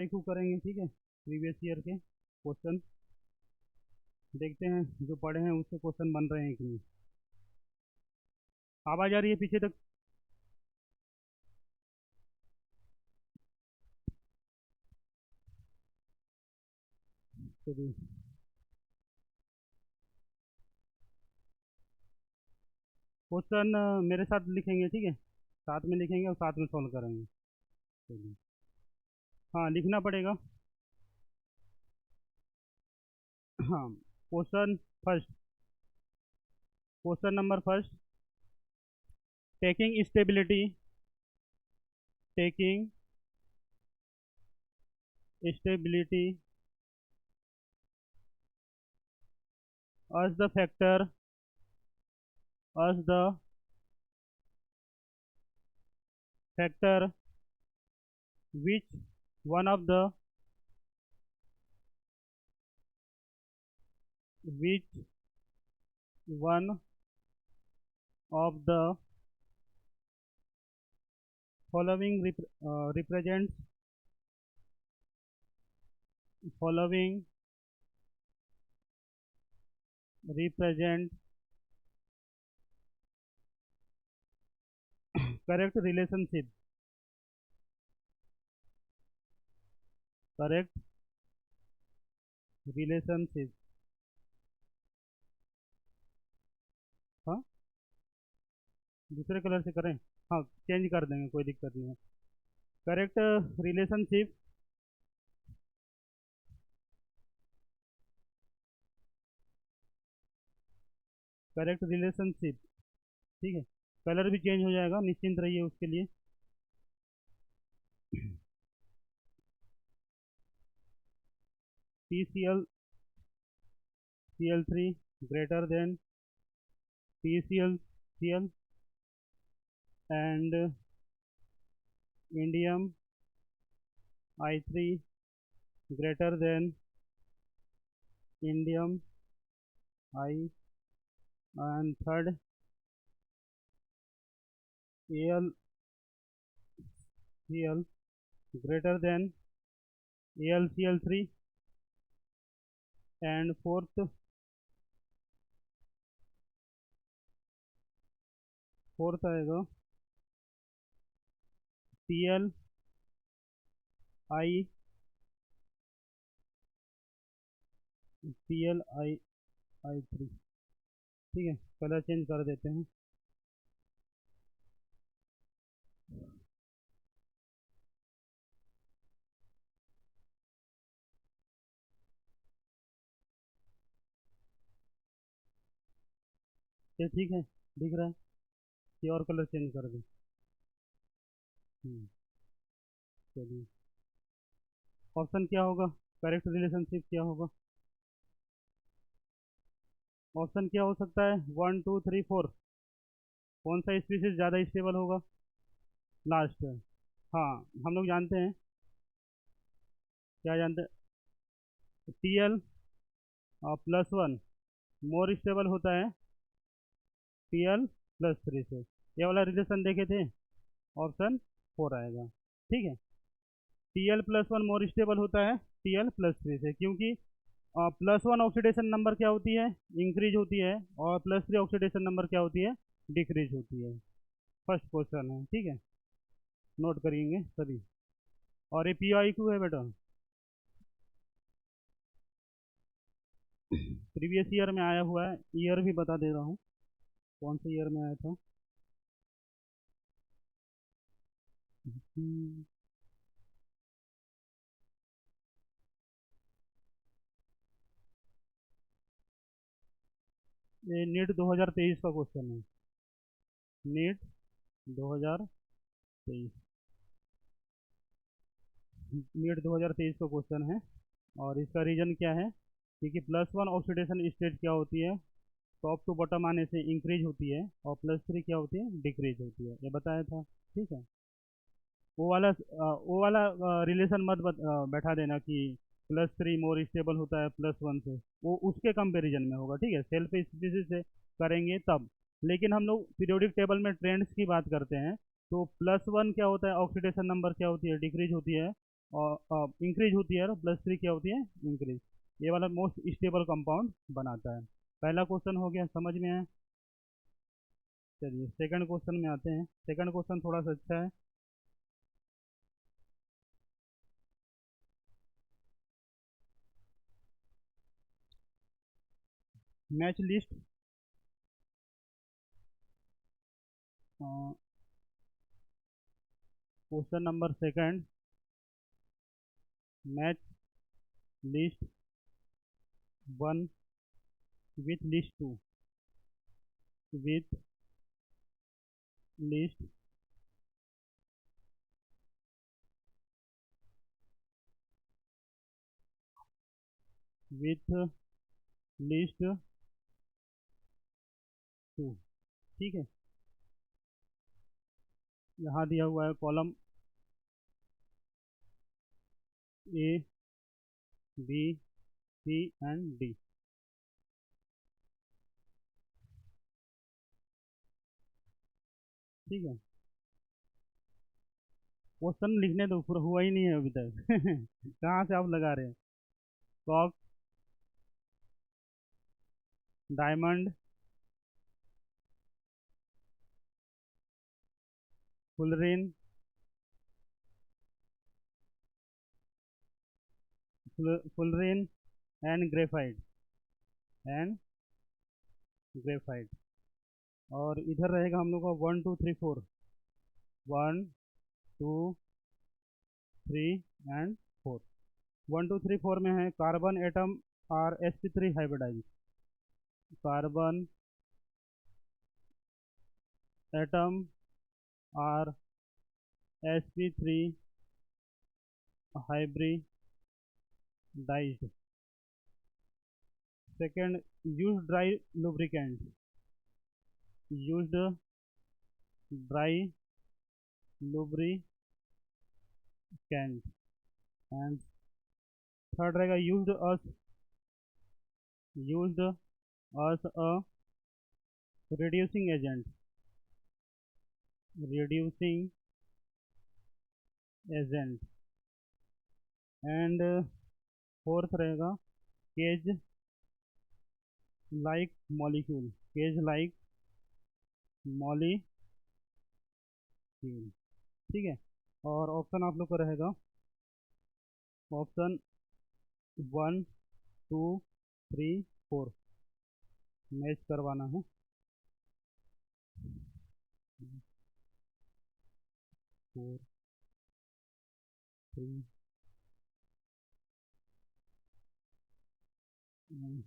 एक करेंगे, ठीक है। प्रीवियस ईयर के क्वेश्चन देखते हैं, जो पढ़े हैं उससे क्वेश्चन बन रहे हैं कि नहीं। आवाज़ आ रही है पीछे तक? चलिए, क्वेश्चन मेरे साथ लिखेंगे, ठीक है। साथ में लिखेंगे और साथ में सॉल्व करेंगे। चलिए, हाँ लिखना पड़ेगा। हाँ, question first, question number first. Taking stability, taking stability as the factor, as the factor which one of the which one of the following represents following represent correct relationship, correct relationship। हाँ, दूसरे colour से करें? हाँ, change कर देंगे, कोई दिक्कत नहीं है। करेक्ट रिलेशनशिप, करेक्ट रिलेशनशिप, ठीक है। कलर भी चेंज हो जाएगा, निश्चिंत रहिए उसके लिए। PCl3 greater than PCl and indium I3 greater than indium I, and third AlCl greater than AlCl3, and fourth आएगा ClI, ClI3, ठीक है। कलर चेंज कर देते हैं। ये ठीक है, दिख रहा है? ये और कलर चेंज कर दें। चलिए, ऑप्शन क्या होगा? करेक्ट रिलेशनशिप क्या होगा? ऑप्शन क्या हो सकता है? 1 2 3 4। कौन सा स्पीसीज ज़्यादा स्टेबल होगा? लास्ट है। हाँ, हम लोग जानते हैं, क्या जानते हैं? Tl+1 मोर स्टेबल होता है Tl+3 से। ये वाला रिलेशन देखे थे, ऑप्शन 4 आएगा, ठीक है। Tl+1 मोर स्टेबल होता है Tl+3 से, क्योंकि +1 ऑक्सीडेशन नंबर क्या होती है? इंक्रीज होती है, और +3 ऑक्सीडेशन नंबर क्या होती है? डिक्रीज होती है। फर्स्ट क्वेश्चन है, ठीक है, नोट करेंगे सभी। और ये PIQ है बेटा, प्रीवियस ईयर में आया हुआ है। ईयर भी बता दे रहा हूँ, कौन से ईयर में आया था। ये नीट 2023 का क्वेश्चन है, नीट 2023, नीट 2023 का क्वेश्चन है। और इसका रीजन क्या है? क्योंकि +1 ऑक्सीडेशन स्टेट क्या होती है? टॉप टू बॉटम आने से इंक्रीज होती है, और +3 क्या होती है? डिक्रीज होती है, ये बताया था, ठीक है। वो वाला रिलेशन मत बैठा देना कि +3 मोर स्टेबल होता है +1 से, वो उसके कंपैरिजन में होगा, ठीक है। सेल्फ स्पीसीज से करेंगे तब। लेकिन हम लोग पीरियोडिक टेबल में ट्रेंड्स की बात करते हैं, तो +1 क्या होता है? ऑक्सीडेशन नंबर क्या होती है? डिक्रीज होती है। और इंक्रीज होती है और +3 क्या होती है, इंक्रीज। ये वाला मोस्ट स्टेबल कंपाउंड बनाता है। पहला क्वेश्चन हो गया, समझ में है। चलिए सेकंड क्वेश्चन में आते हैं। सेकंड क्वेश्चन थोड़ा सा अच्छा है। Match list question number second, match list 1 with list 2 with list with list 2। ठीक है, यहाँ दिया हुआ है column A B C and D. ठीक है, क्वेश्चन लिखने तो पूरा हुआ ही नहीं है अभी तक कहाँ से आप लगा रहे हैं। Coke, diamond, fullerene, fullerene and graphite and graphite. और इधर रहेगा हम लोग का 1 2 3 4, 1 2 3 एंड 4। 1 2 3 4 में है carbon atom are sp3 hybridize, carbon atom are sp3 hybridized. Second, use dry lubricant, used dry lubricant. And third रहेगा used as a reducing agent, reducing agent. And fourth रहेगा cage like molecule, cage like molecule. ठीक है, और option आप लोग को रहेगा option 1 2 3 4 match करवाना है। 4 3 1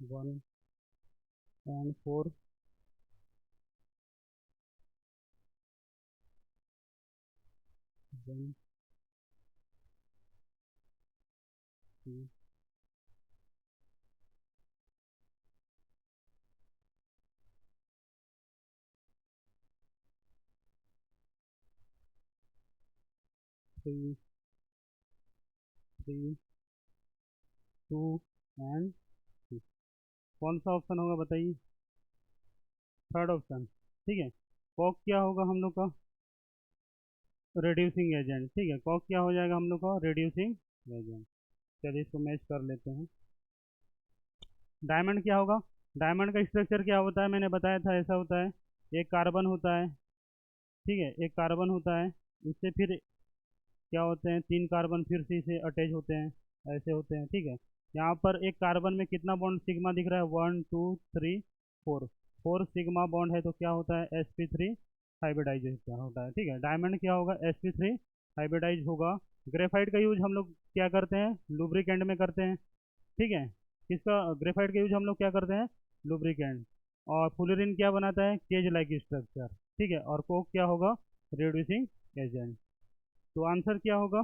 1 एंड 4 1 2 3 3 2 एंड 2। कौन सा ऑप्शन होगा बताइए, थर्ड ऑप्शन। ठीक है, कॉक क्या होगा हम लोग का, रिड्यूसिंग एजेंट। ठीक है, कॉक क्या हो जाएगा हम लोग का, रिड्यूसिंग एजेंट। चलिए इसको मैच कर लेते हैं। डायमंड क्या होगा, डायमंड का स्ट्रक्चर क्या होता है, मैंने बताया था ऐसा होता है, एक कार्बन होता है। ठीक है, एक कार्बन होता है, उससे फिर क्या होते हैं, 3 कार्बन फिर से इसे अटैच होते हैं, ऐसे होते हैं। ठीक है, यहाँ पर एक कार्बन में कितना बॉन्ड सिग्मा दिख रहा है, 1 2 3 4, 4 सिग्मा बॉन्ड है, तो क्या होता है, sp3 हाइब्रिडाइज क्या होता है। ठीक है, डायमंड क्या होगा, sp3 हाइब्रिडाइज होगा। ग्रेफाइट का यूज हम लोग क्या करते हैं, लुब्रिकेंट में करते हैं। ठीक है, किसका, ग्रेफाइट का यूज हम लोग क्या करते हैं, लुब्रिकेंट। और फुलरिन क्या बनाता है, केज लाइक स्ट्रक्चर। ठीक है, और कोक क्या होगा, रिड्यूसिंग एजेंट। तो आंसर क्या होगा,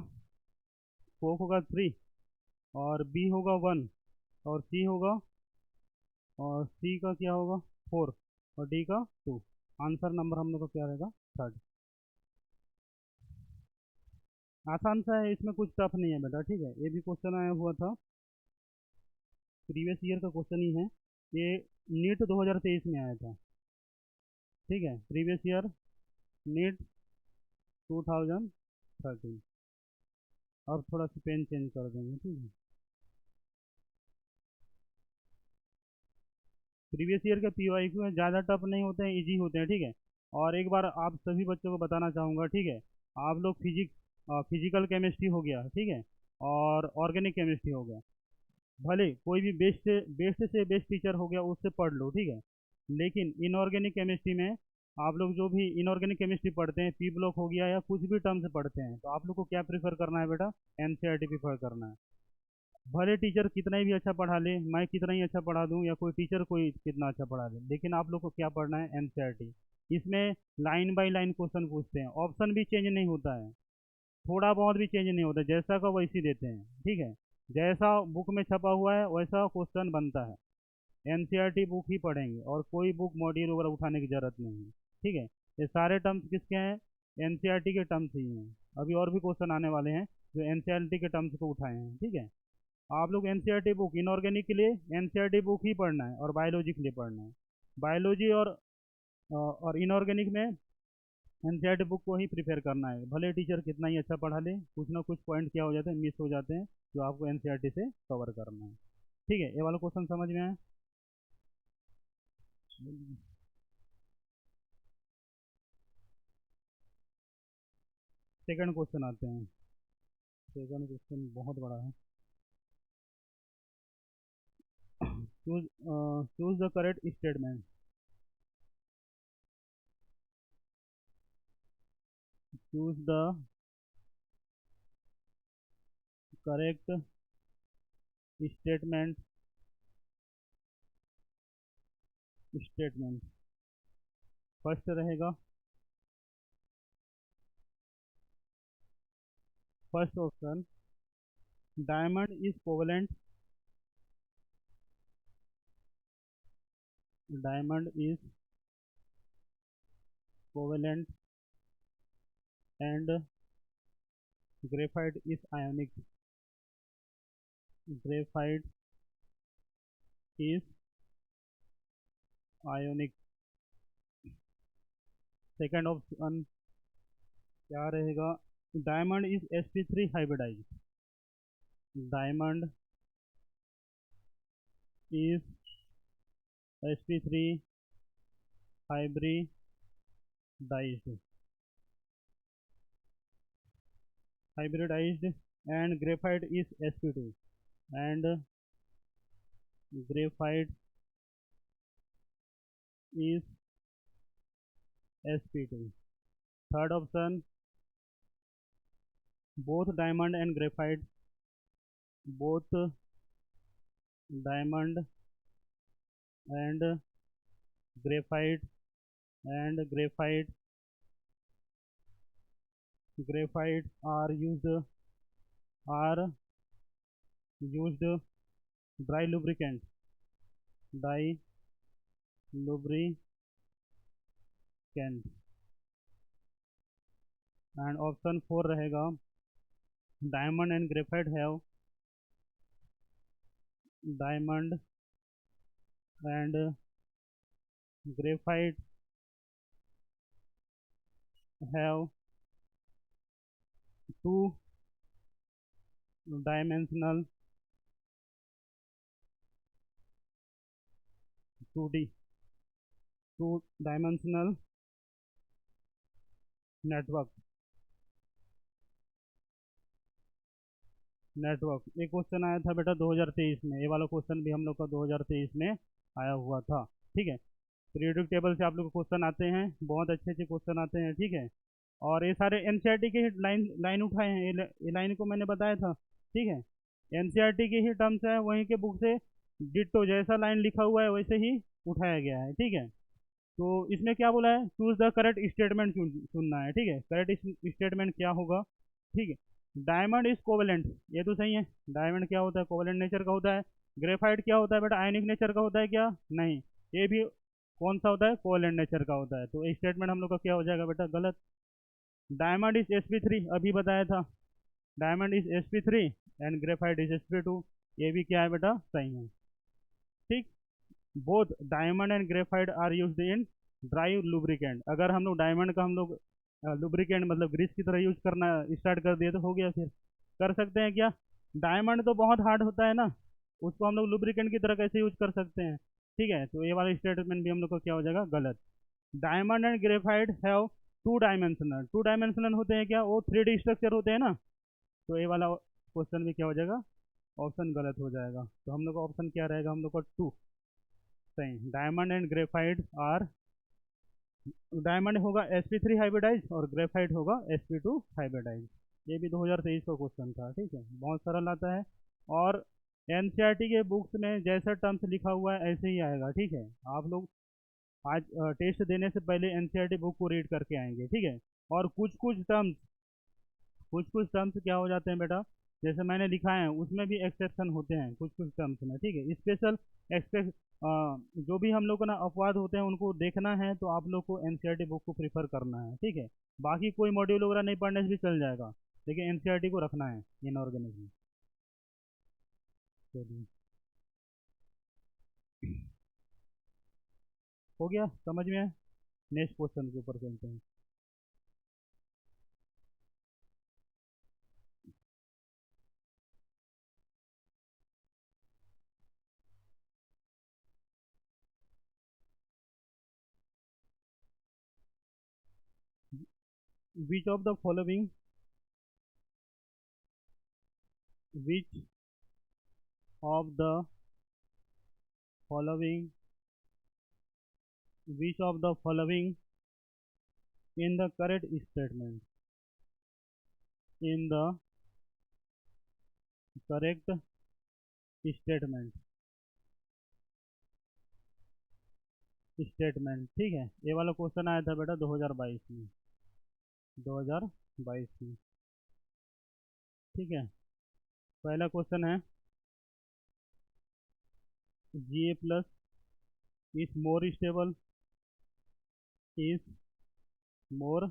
कोक होगा 3 और बी होगा 1 और सी होगा और सी का क्या होगा 4 और डी का 2। आंसर नंबर हम लोग का क्या रहेगा 3rd। आसान सा है, इसमें कुछ टफ नहीं है बेटा, ठीक है। ये भी क्वेश्चन आया हुआ था, प्रीवियस ईयर का क्वेश्चन ही है ये, नीट 2023 में आया था, ठीक है। Previous year NEET 2013। अब थोड़ा सा पेन चेंज कर देंगे, ठीक है। प्रीवियस ईयर के PYQ है, ज़्यादा टफ नहीं होते हैं, इजी होते हैं, ठीक है। और एक बार आप सभी बच्चों को बताना चाहूँगा, ठीक है। आप लोग फिजिकल केमिस्ट्री हो गया, ठीक है, और ऑर्गेनिक केमिस्ट्री हो गया, भले कोई भी बेस्ट बेस्ट से बेस्ट टीचर हो गया उससे पढ़ लो, ठीक है। लेकिन इनऑर्गेनिक केमिस्ट्री में आप लोग जो भी इनऑर्गेनिक केमिस्ट्री पढ़ते हैं, पी ब्लॉक हो गया या कुछ भी टर्म्स पढ़ते हैं, तो आप लोग को क्या प्रीफर करना है बेटा, NCERT प्रीफर करना है। भले टीचर कितना ही भी अच्छा पढ़ा ले, मैं कितना ही अच्छा पढ़ा दूं, या कोई टीचर कोई कितना अच्छा पढ़ा ले, लेकिन आप लोग को क्या पढ़ना है, NCERT। इसमें लाइन बाय लाइन क्वेश्चन पूछते हैं, ऑप्शन भी चेंज नहीं होता है, थोड़ा बहुत भी चेंज नहीं होता, जैसा का वैसी देते हैं, ठीक है। जैसा बुक में छपा हुआ है वैसा क्वेश्चन बनता है। NCERT बुक ही पढ़ेंगे और कोई बुक मॉड्यूल वगैरह उठाने की जरूरत नहीं है, ठीक है। ये सारे टर्म्स किसके हैं, NCERT के टर्म्स ही हैं। अभी और भी क्वेश्चन आने वाले हैं जो NCERT के टर्म्स को उठाए हैं, ठीक है। आप लोग NCERT बुक, इनऑर्गेनिक के लिए NCERT बुक ही पढ़ना है और बायोलॉजी के लिए पढ़ना है। बायोलॉजी और इनऑर्गेनिक में NCERT बुक को ही प्रिपेयर करना है, भले टीचर कितना ही अच्छा पढ़ा ले, कुछ ना कुछ पॉइंट क्या हो जाते हैं, मिस हो जाते हैं, जो आपको NCERT से कवर करना है, ठीक है। ये वाला क्वेश्चन समझ में आया। सेकंड क्वेश्चन आते हैं। सेकंड क्वेश्चन बहुत बड़ा है। Choose the correct statement. Choose the correct statement. Statement first रहेगा, first option, diamond is covalent. Diamond is covalent and graphite is ionic. Graphite is ionic. Second option क्या रहेगा, diamond is sp3 hybridize. Diamond is sp3 hybridized. hybridized and graphite is sp2 and graphite is sp2। third option, both diamond and graphite, both diamond and graphite and graphite are used dry lubricant, dry lubricant। and option 4 रहेगा, diamond and graphite have diamond and graphite have two dimensional 2D two dimensional network। एक question आया था बेटा 2023 में, ये वाला question भी हम लोग का 2023 में आया हुआ था, ठीक है। पीरियोडिक टेबल से आप लोग को क्वेश्चन आते हैं, बहुत अच्छे अच्छे क्वेश्चन आते हैं, ठीक है। और ये सारे NCERT के ही लाइन उठाए हैं, ये लाइन को मैंने बताया था, ठीक है। NCERT के ही टर्म्स है, वहीं के बुक से डिट्टो जैसा लाइन लिखा हुआ है वैसे ही उठाया गया है, ठीक है। तो इसमें क्या बोला है, चूज द करेक्ट स्टेटमेंट चुनना है, ठीक है। करेक्ट स्टेटमेंट क्या होगा, ठीक है। डायमंड इज कोवेलेंट, ये तो सही है, डायमंड क्या होता है, कोवेलेंट नेचर का होता है। ग्रेफाइट क्या होता है बेटा, आयनिक नेचर का होता है क्या, नहीं। ये भी कौन सा होता है, कोवैलेंट नेचर का होता है। तो ये स्टेटमेंट हम लोग का क्या हो जाएगा बेटा, गलत। डायमंड इज sp3, अभी बताया था, diamond is sp3 and graphite is sp2, ये भी क्या है बेटा, सही है। ठीक, both diamond and graphite are used in dry lubricant. अगर हम लोग डायमंड का हम लोग लुब्रिकेंट मतलब ग्रीस की तरह यूज करना स्टार्ट कर दिए तो हो गया, फिर कर सकते हैं क्या। डायमंड तो बहुत हार्ड होता है ना, उसको हम लोग लुब्रिकेंट की तरह कैसे यूज कर सकते हैं। ठीक है, तो ये वाला स्टेटमेंट भी हम लोग को क्या हो जाएगा, गलत। Diamond and graphite have two dimensional होते हैं क्या, वो 3D स्ट्रक्चर होते हैं ना। तो ये वाला क्वेश्चन भी क्या हो जाएगा, ऑप्शन गलत हो जाएगा। तो हम लोग का ऑप्शन क्या रहेगा, हम लोग का 2 सही। Diamond and graphite are, diamond होगा sp3 हाइब्रिडाइज और ग्रेफाइट होगा sp2 हाइब्रिडाइज। ये भी 2023 का क्वेश्चन था, ठीक है, बहुत सरल आता है। और एनसीईआरटी के बुक्स में जैसा टर्म्स लिखा हुआ है ऐसे ही आएगा, ठीक है। आप लोग आज टेस्ट देने से पहले एनसीईआरटी बुक को रीड करके आएंगे, ठीक है। और कुछ कुछ टर्म्स क्या हो जाते हैं बेटा, जैसे मैंने लिखा है उसमें भी एक्सेप्शन होते हैं कुछ कुछ टर्म्स में, ठीक है। स्पेशल एक्सपेक्ट जो भी हम लोग को ना अपवाद होते हैं उनको देखना है, तो आप लोग को एनसीईआरटी बुक को प्रीफर करना है, ठीक है। बाकी कोई मॉड्यूल वगैरह नहीं पढ़ने से भी चल जाएगा, लेकिन एनसीईआरटी को रखना है इन ऑर्गेनिज्म। चलिए, हो गया समझ में। नेक्स्ट क्वेश्चन के ऊपर चलते हैं। Which of the following which of the following which of the following in the correct statement, in the correct statement, statement, ठीक है। ये वाला क्वेश्चन आया था बेटा 2022 में, 2022 में, ठीक है। पहला क्वेश्चन है Ga plus is more stable, is more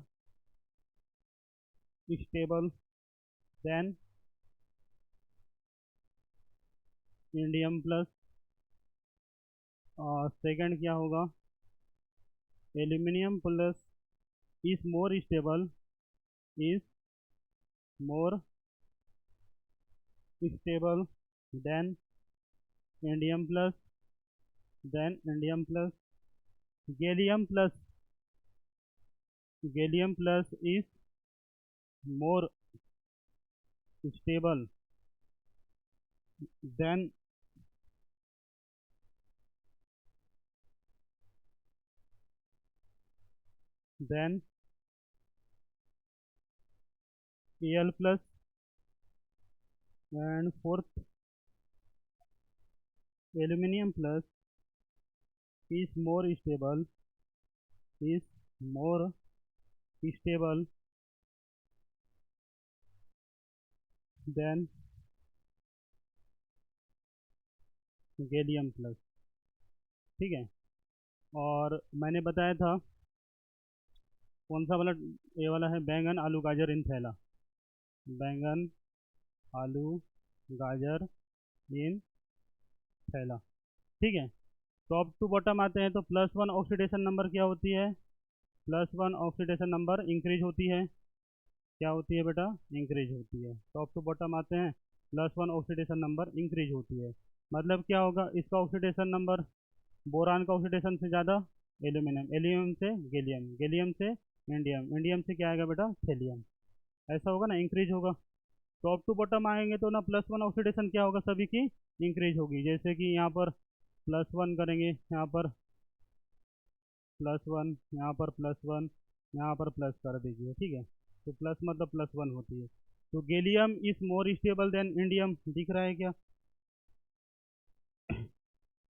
stable than indium plus. Second क्या होगा, aluminium plus is more stable, is more stable than indium plus, than indium plus. Gallium plus, gallium plus is more stable than than Al plus। and fourth, aluminium plus is more stable, is more stable than gallium plus, ठीक है। और मैंने बताया था कौन सा वाला, ये वाला है बैंगन आलू गाजर इन थैला, बैंगन आलू गाजर इन थैला, ठीक है। टॉप टू बॉटम आते हैं तो +1 ऑक्सीडेशन नंबर क्या होती है, +1 ऑक्सीडेशन नंबर इंक्रीज होती है, क्या होती है बेटा, इंक्रीज होती है। टॉप टू बॉटम आते हैं +1 ऑक्सीडेशन नंबर इंक्रीज होती है। मतलब क्या होगा, इसका ऑक्सीडेशन नंबर बोरान का ऑक्सीडेशन से ज़्यादा एल्यूमिनियम, एल्यूमिनियम से गैलियम, गैलियम से इंडियम, इंडियम से क्या आएगा बेटा, थेलियम। ऐसा होगा ना, इंक्रीज होगा। टॉप टू बॉटम आएंगे तो ना +1 ऑक्सीडेशन क्या होगा, सभी की इंक्रीज होगी। जैसे कि यहाँ पर +1 करेंगे, यहाँ पर +1, यहाँ पर +1, यहाँ पर प्लस कर दीजिए, ठीक है। तो प्लस मतलब +1 होती है। तो gallium is more stable than indium, दिख रहा है क्या,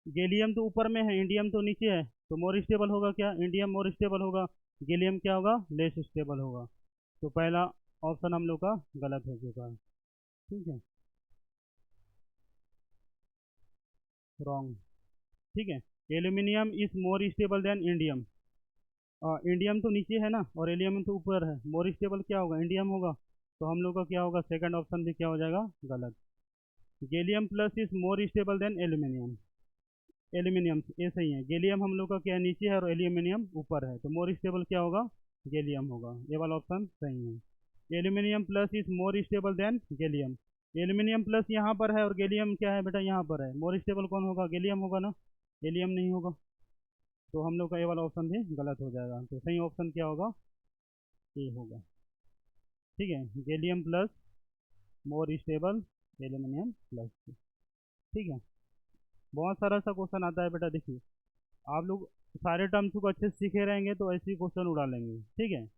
गैलियम तो ऊपर में है, इंडियम तो नीचे है, तो मोर स्टेबल होगा क्या, इंडियम मोर स्टेबल होगा, गैलियम क्या होगा, लेस स्टेबल होगा। तो पहला ऑप्शन हम लोग का गलत हो चुका है, ठीक है। रॉन्ग। ठीक है, aluminium is more stable than indium. Indium तो नीचे है ना और एल्यूमिनियम तो ऊपर है, मोर स्टेबल क्या होगा, इंडियम होगा। तो हम लोग का क्या होगा, सेकंड ऑप्शन भी क्या हो जाएगा, गलत। Gallium plus is more stable then aluminium. Aluminium ऐसे ही है, गैलियम हम लोग का क्या नीचे है और एल्यूमिनियम ऊपर है, तो मोर स्टेबल क्या होगा, गैलियम होगा। ये वाला ऑप्शन सही है। Aluminium plus is more stable then gallium. Aluminium plus यहाँ पर है और गैलियम क्या है बेटा, यहाँ पर है, मोर स्टेबल कौन होगा, गैलियम होगा ना, एलियम नहीं होगा। तो हम लोग का ये वाला ऑप्शन भी गलत हो जाएगा, तो सही ऑप्शन क्या होगा, ए होगा। ठीक है, gallium plus more stable, aluminium plus. ठीक है, बहुत सारा सा क्वेश्चन आता है बेटा, देखिए आप लोग सारे टर्म्स को अच्छे से सीखे रहेंगे तो ऐसे ही क्वेश्चन उड़ा लेंगे। ठीक है,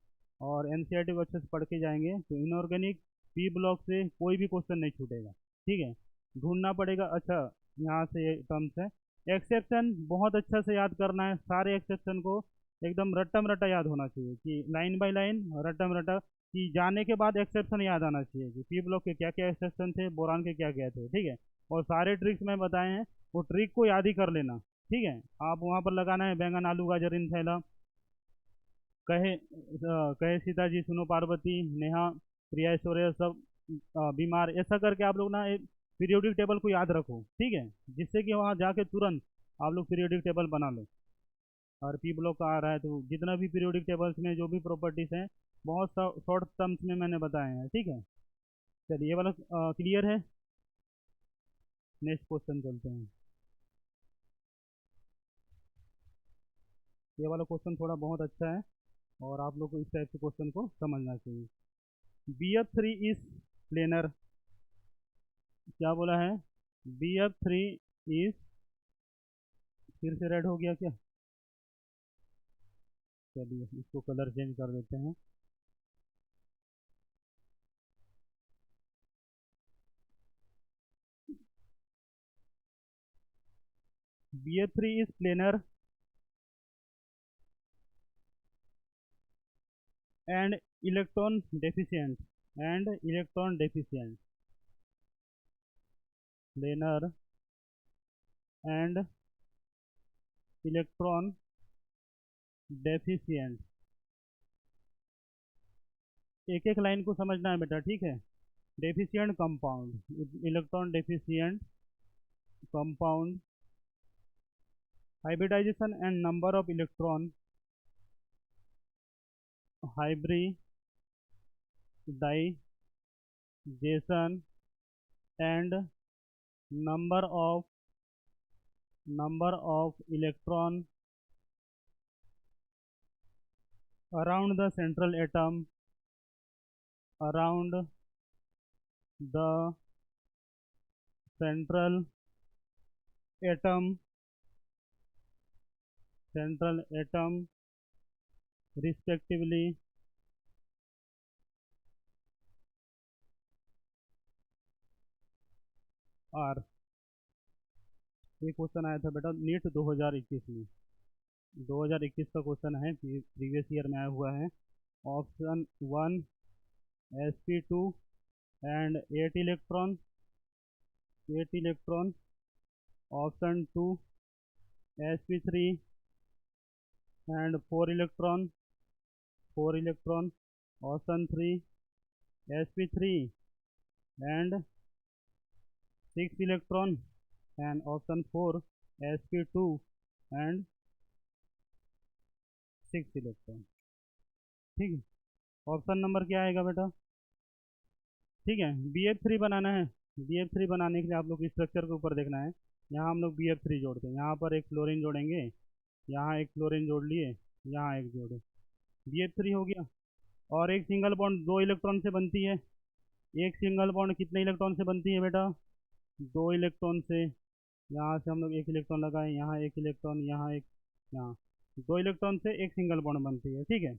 और एनसीईआरटी को अच्छे से पढ़ के जाएंगे तो इनऑर्गेनिक पी ब्लॉक से कोई भी क्वेश्चन नहीं छूटेगा। ठीक है, ढूंढना पड़ेगा। अच्छा, यहाँ से ये टर्म्स है, एक्सेप्शन बहुत अच्छा से याद करना है, सारे एक्सेप्शन को एकदम रट्टम रट्टा याद होना चाहिए, कि लाइन बाय लाइन रट्टम रट्टा, कि जाने के बाद एक्सेप्शन याद आना चाहिए कि पी ब्लॉक के क्या क्या एक्सेप्शन थे, बोरान के क्या क्या थे। ठीक है, और सारे ट्रिक्स मैं बताए हैं, वो ट्रिक को याद ही कर लेना। ठीक है, आप वहाँ पर लगाना है बैंगन आलू गाजर इन थैला, कहे सीता जी सुनो पार्वती, नेहा प्रिया ऐश्वर्या सब बीमार, ऐसा करके आप लोग ना एक पीरियोडिक टेबल को याद रखो। ठीक है, जिससे कि वहाँ जाके तुरंत आप लोग पीरियोडिक टेबल बना लो। और पी ब्लॉक का आ रहा है तो जितना भी पीरियोडिक टेबल्स में जो भी प्रॉपर्टीज हैं, बहुत शॉर्ट टर्म्स में मैंने बताए हैं। ठीक है, चलिए ये वाला क्लियर है। नेक्स्ट क्वेश्चन चलते हैं। ये वाला क्वेश्चन थोड़ा बहुत अच्छा है और आप लोग को इस टाइप के क्वेश्चन को समझना चाहिए। BF3 इज प्लेनर, क्या बोला है, BF3 इज, फिर से रेड हो गया क्या, चलिए इसको कलर चेंज कर देते हैं। BF3 is planar and electron deficient, and electron deficient, planar and electron deficient. एक एक लाइन को समझना है बेटा। ठीक है, deficient compound, electron deficient compound, hybridization and number of electron, hybridization and number of electron around the central atom, around the central atom, respectively are। ये question आया था बेटा नीट 2021 में, 2021 का क्वेश्चन है, प्रीवियस ईयर में आया हुआ है। Option 1 sp2 and 8 electron, option 2 sp3 and 4 electron, option 3 sp3 and 6 electron, and option 4 sp2 and 6 electron. ठीक है, ऑप्शन नंबर क्या आएगा बेटा, ठीक है, BF3 बनाना है। BF3 बनाने के लिए आप लोग स्ट्रक्चर के ऊपर देखना है। यहाँ हम लोग BF3 जोड़ते हैं, यहाँ पर एक फ्लोरीन जोड़ेंगे, यहाँ एक फ्लोरीन जोड़ लिए, यहाँ एक जोड़े, BF3 हो गया। और एक सिंगल बॉन्ड 2 इलेक्ट्रॉन से बनती है। एक सिंगल बॉन्ड कितने इलेक्ट्रॉन से बनती है बेटा, 2 इलेक्ट्रॉन से। यहाँ से हम लोग 1 इलेक्ट्रॉन लगाए, यहाँ 1 इलेक्ट्रॉन, यहाँ एक, यहाँ 2 इलेक्ट्रॉन से एक सिंगल बॉन्ड बनती है। ठीक है,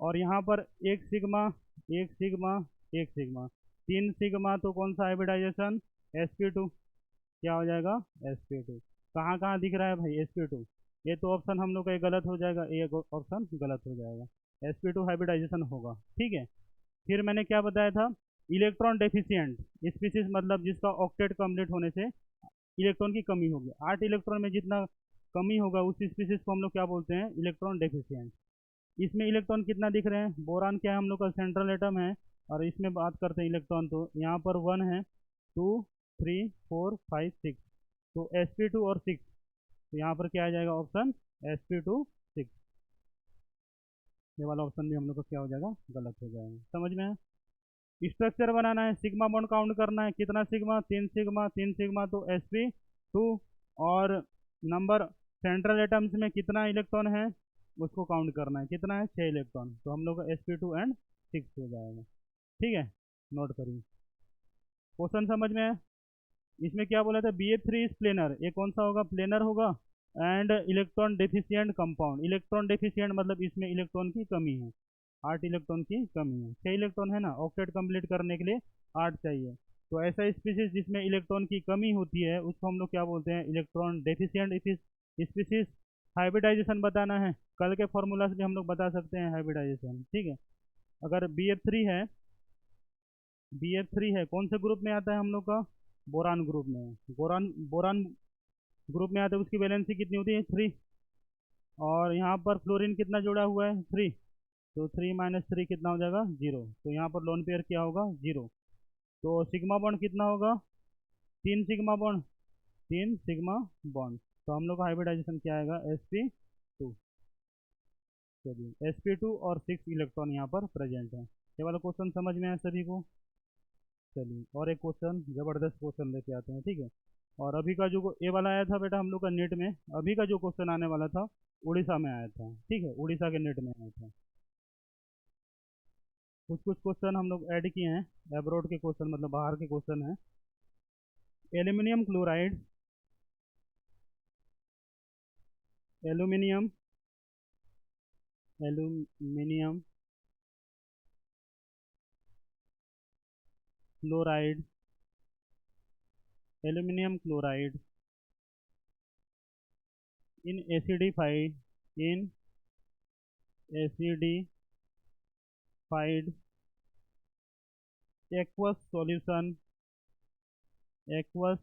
और यहाँ पर एक सिग्मा, एक सिग्मा, एक सिग्मा, 3 सिग्मा, तो कौन सा हाइब्रिडाइजेशन, sp2, क्या हो जाएगा, sp2। कहाँ कहाँ दिख रहा है भाई sp2, ये तो ऑप्शन हम लोग का गलत हो जाएगा, ये ऑप्शन गलत हो जाएगा, sp2 हाइब्रिडाइजेशन होगा। ठीक है, फिर मैंने क्या बताया था, इलेक्ट्रॉन डेफिशिएंट स्पीसीज मतलब जिसका ऑक्टेट कंप्लीट होने से इलेक्ट्रॉन की कमी होगी। 8 इलेक्ट्रॉन में जितना कमी होगा उस स्पीसीज को हम लोग क्या बोलते हैं, इलेक्ट्रॉन डेफिशिएंट। इसमें इलेक्ट्रॉन कितना दिख रहे हैं, बोरान क्या है हम लोग का सेंट्रल एटम है, और इसमें बात करते हैं इलेक्ट्रॉन, तो यहाँ पर 1 है, 2, 3, 4, 5, 6, तो sp2 और 6, तो यहाँ पर क्या आ जाएगा ऑप्शन sp2 6। ये वाला ऑप्शन भी हम लोग का क्या हो जाएगा, गलत हो जाएगा। समझ में है? स्ट्रक्चर बनाना है, सिग्मा बॉन्ड काउंट करना है, कितना सिग्मा, 3 सिग्मा, 3 सिग्मा, तो sp2, और नंबर सेंट्रल एटम्स में कितना इलेक्ट्रॉन है उसको काउंट करना है, कितना है 6 इलेक्ट्रॉन, तो हम लोग का sp2 एंड 6 हो जाएगा। ठीक है, नोट करिए। क्वेश्चन समझ में है? इसमें क्या बोला था, BF3 इज प्लेनर, ये कौन सा होगा, प्लेनर होगा, and electron deficient compound. Electron deficient मतलब इसमें इलेक्ट्रॉन की कमी है, 8 इलेक्ट्रॉन की कमी है, 6 इलेक्ट्रॉन है ना, ऑक्टेट कंप्लीट करने के लिए 8 चाहिए। तो ऐसा स्पीसीज जिसमें इलेक्ट्रॉन की कमी होती है उसको हम लोग क्या बोलते हैं, इलेक्ट्रॉन डेफिशिएंट स्पीसीज। हाइब्रिडाइजेशन बताना है, कल के फॉर्मूला से भी हम लोग बता सकते हैं हाइब्रिडाइजेशन। ठीक है, अगर BF3 है कौन से ग्रुप में आता है हम लोग का, बोरान ग्रुप में, बोरान बोरान ग्रुप में आता है, उसकी वैलेंसी कितनी होती है 3, और यहाँ पर फ्लोरीन कितना जुड़ा हुआ है 3, तो 3 माइनस 3 कितना हो जाएगा 0, तो यहाँ पर लोन पेयर क्या होगा 0, तो सिग्मा बॉन्ड कितना होगा 3 सिग्मा बॉन्ड, 3 सिग्मा बॉन्ड, तो हम लोग का हाइब्रिडाइजेशन क्या आएगा sp2। चलिए sp2 और 6 इलेक्ट्रॉन यहाँ पर प्रेजेंट है। ये वाला क्वेश्चन समझ में आया सभी को? चलिए और एक क्वेश्चन, ज़बरदस्त क्वेश्चन लेके आते हैं। ठीक है, और अभी का जो ये वाला आया था बेटा हम लोग का नेट में, अभी का जो क्वेश्चन आने वाला था उड़ीसा में आया था। ठीक है, उड़ीसा के नेट में आया था। कुछ कुछ क्वेश्चन हम लोग ऐड किए हैं, एब्रोड के क्वेश्चन मतलब बाहर के क्वेश्चन हैं। Aluminium chloride, aluminium aluminium chloride, aluminium chloride in acidified in acidified aqueous solution, aqueous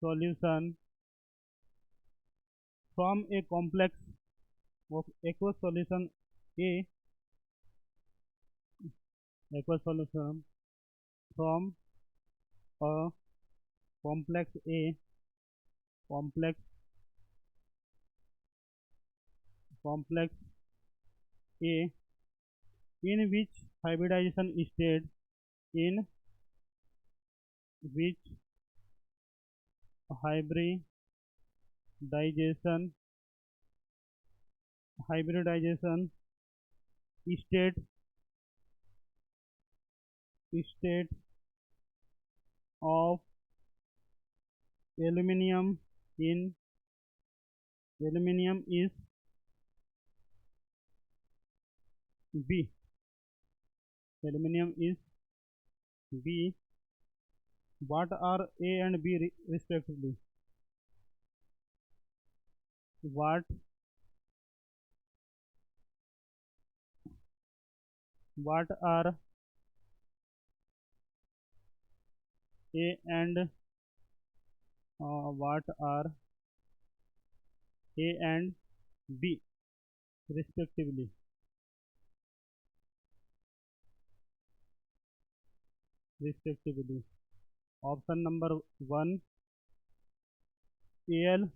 solution from a complex of aqueous solution A, aqueous solution from a complex A, complex complex A, in which hybridization state, in which hybridization hybridization state of aluminum in aluminum is B, aluminum is B. What are A and B respectively? What are A and what are A and B respectively? Respectively. Option number 1 Al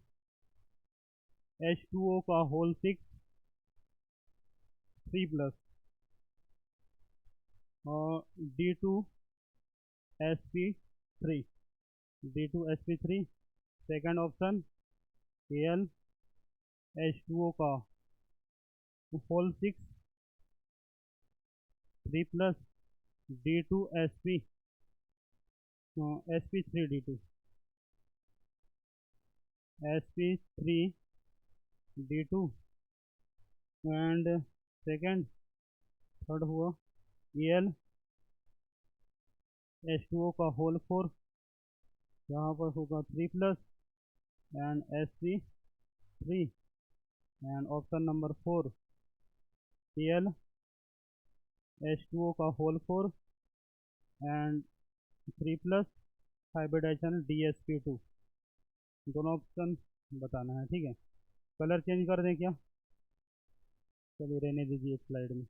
H2O का whole 6 3 plus, और D2sp3, D2sp3। Second option Al H2O का whole 6 3 plus D2sp sp3d2 sp3d2, and second third हुआ Al H2O का whole 4, यहाँ पर होगा 3 plus and sp3, and option number 4 Al H2O का whole 4 and 3 plus hybridisation DsP2, दोनों option बताना है, ठीक है। कलर चेंज कर दें क्या? चलिए रहने दीजिए स्लाइड में।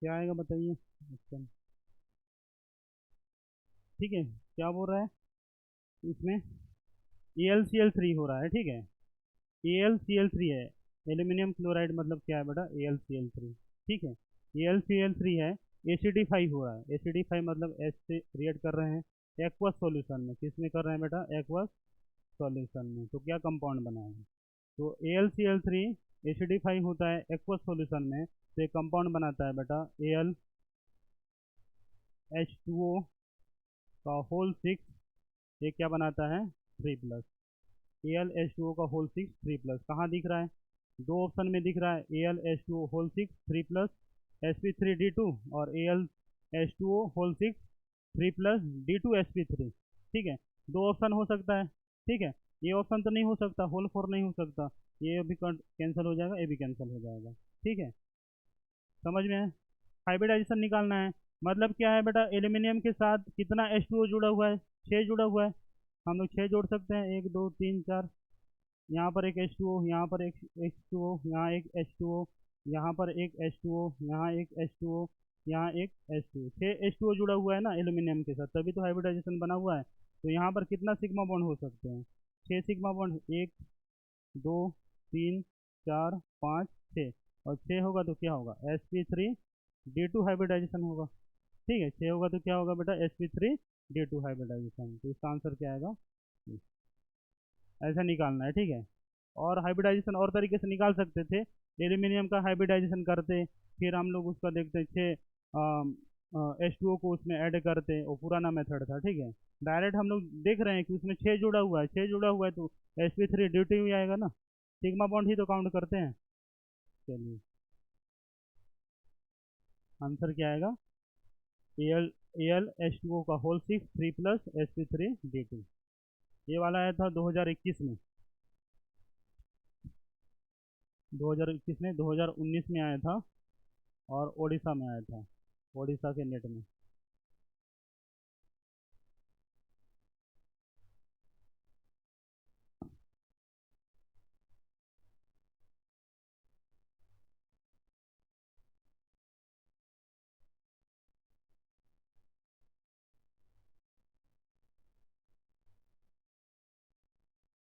क्या आएगा बताइए ऑप्शन, ठीक है। क्या बोल रहा है इसमें? AlCl3 हो रहा है, ठीक है। AlCl3 है, एल्यूमिनियम क्लोराइड मतलब क्या है बेटा? AlCl3, ठीक है। AlCl3 है, ACD5 हो रहा है। ACD5 मतलब एच से रिएक्ट कर रहे हैं एक्वस सॉल्यूशन में। किस में कर रहे हैं बेटा? एक्वस सॉल्यूशन में। तो क्या कंपाउंड बना है? तो AlCl3 ACD5 होता है एक्वस सॉल्यूशन में, तो एक कंपाउंड बनाता है बेटा AlH2O का होल 6। ये क्या बनाता है? 3+। AlH2O का होल 6 3+। कहाँ दिख रहा है? दो ऑप्शन में दिख रहा है, AlH2O होल 6 3+, sp3d2, और AlH2O होल 6 3+ d2sp3, ठीक है। दो ऑप्शन हो सकता है, ठीक है। ये ऑप्शन तो नहीं हो सकता, होल 4 नहीं हो सकता। ये भी कैंसिल हो जाएगा, ये भी कैंसिल हो जाएगा, ठीक है। समझ में है? हाइब्रिडाइजेशन निकालना है, मतलब क्या है बेटा? एल्यूमिनियम के साथ कितना H2O जुड़ा हुआ है? 6 जुड़ा हुआ है। हम लोग 6 जोड़ सकते हैं, 1 2 3 4। यहाँ पर एक H2O, यहाँ पर एक H2O, यहाँ एक H2O, यहाँ पर एक H2O, यहाँ एक H2O, यहाँ एक H2O। 6 H2O जुड़ा हुआ है ना एल्यूमिनियम के साथ, तभी तो हाइब्रिडाइजेशन बना हुआ है। तो यहाँ पर कितना सिग्मा बॉन्ड हो सकते हैं? 6 सिग्मा बॉन्ड, 1 2 3 4 5 6। और 6 होगा तो क्या होगा? sp3d2 हाइब्रिडाइजेशन होगा, ठीक है। 6 होगा तो क्या होगा बेटा? sp3d2 hybridisation. तो इसका आंसर क्या आएगा? ऐसा निकालना है, ठीक है। और हाइब्रिडाइजेशन और तरीके से निकाल सकते थे। एल्यूमिनियम का हाइब्रिडाइजेशन करते, फिर हम लोग उसका देखते 6 H2O को उसमें ऐड करते, वो पुराना मेथड था, ठीक है। डायरेक्ट हम लोग देख रहे हैं कि उसमें 6 जुड़ा हुआ है, 6 जुड़ा हुआ है तो sp3d2 ही आएगा ना, सिग्मा बॉन्ड ही तो काउंट करते हैं। चलिए आंसर क्या आएगा? AlH2O का होल 6 3+ sp3d2। ये वाला आया था 2021 में, 2021 में, 2019 में आया था, और ओडिशा में आया था, ओडिशा के नेट में।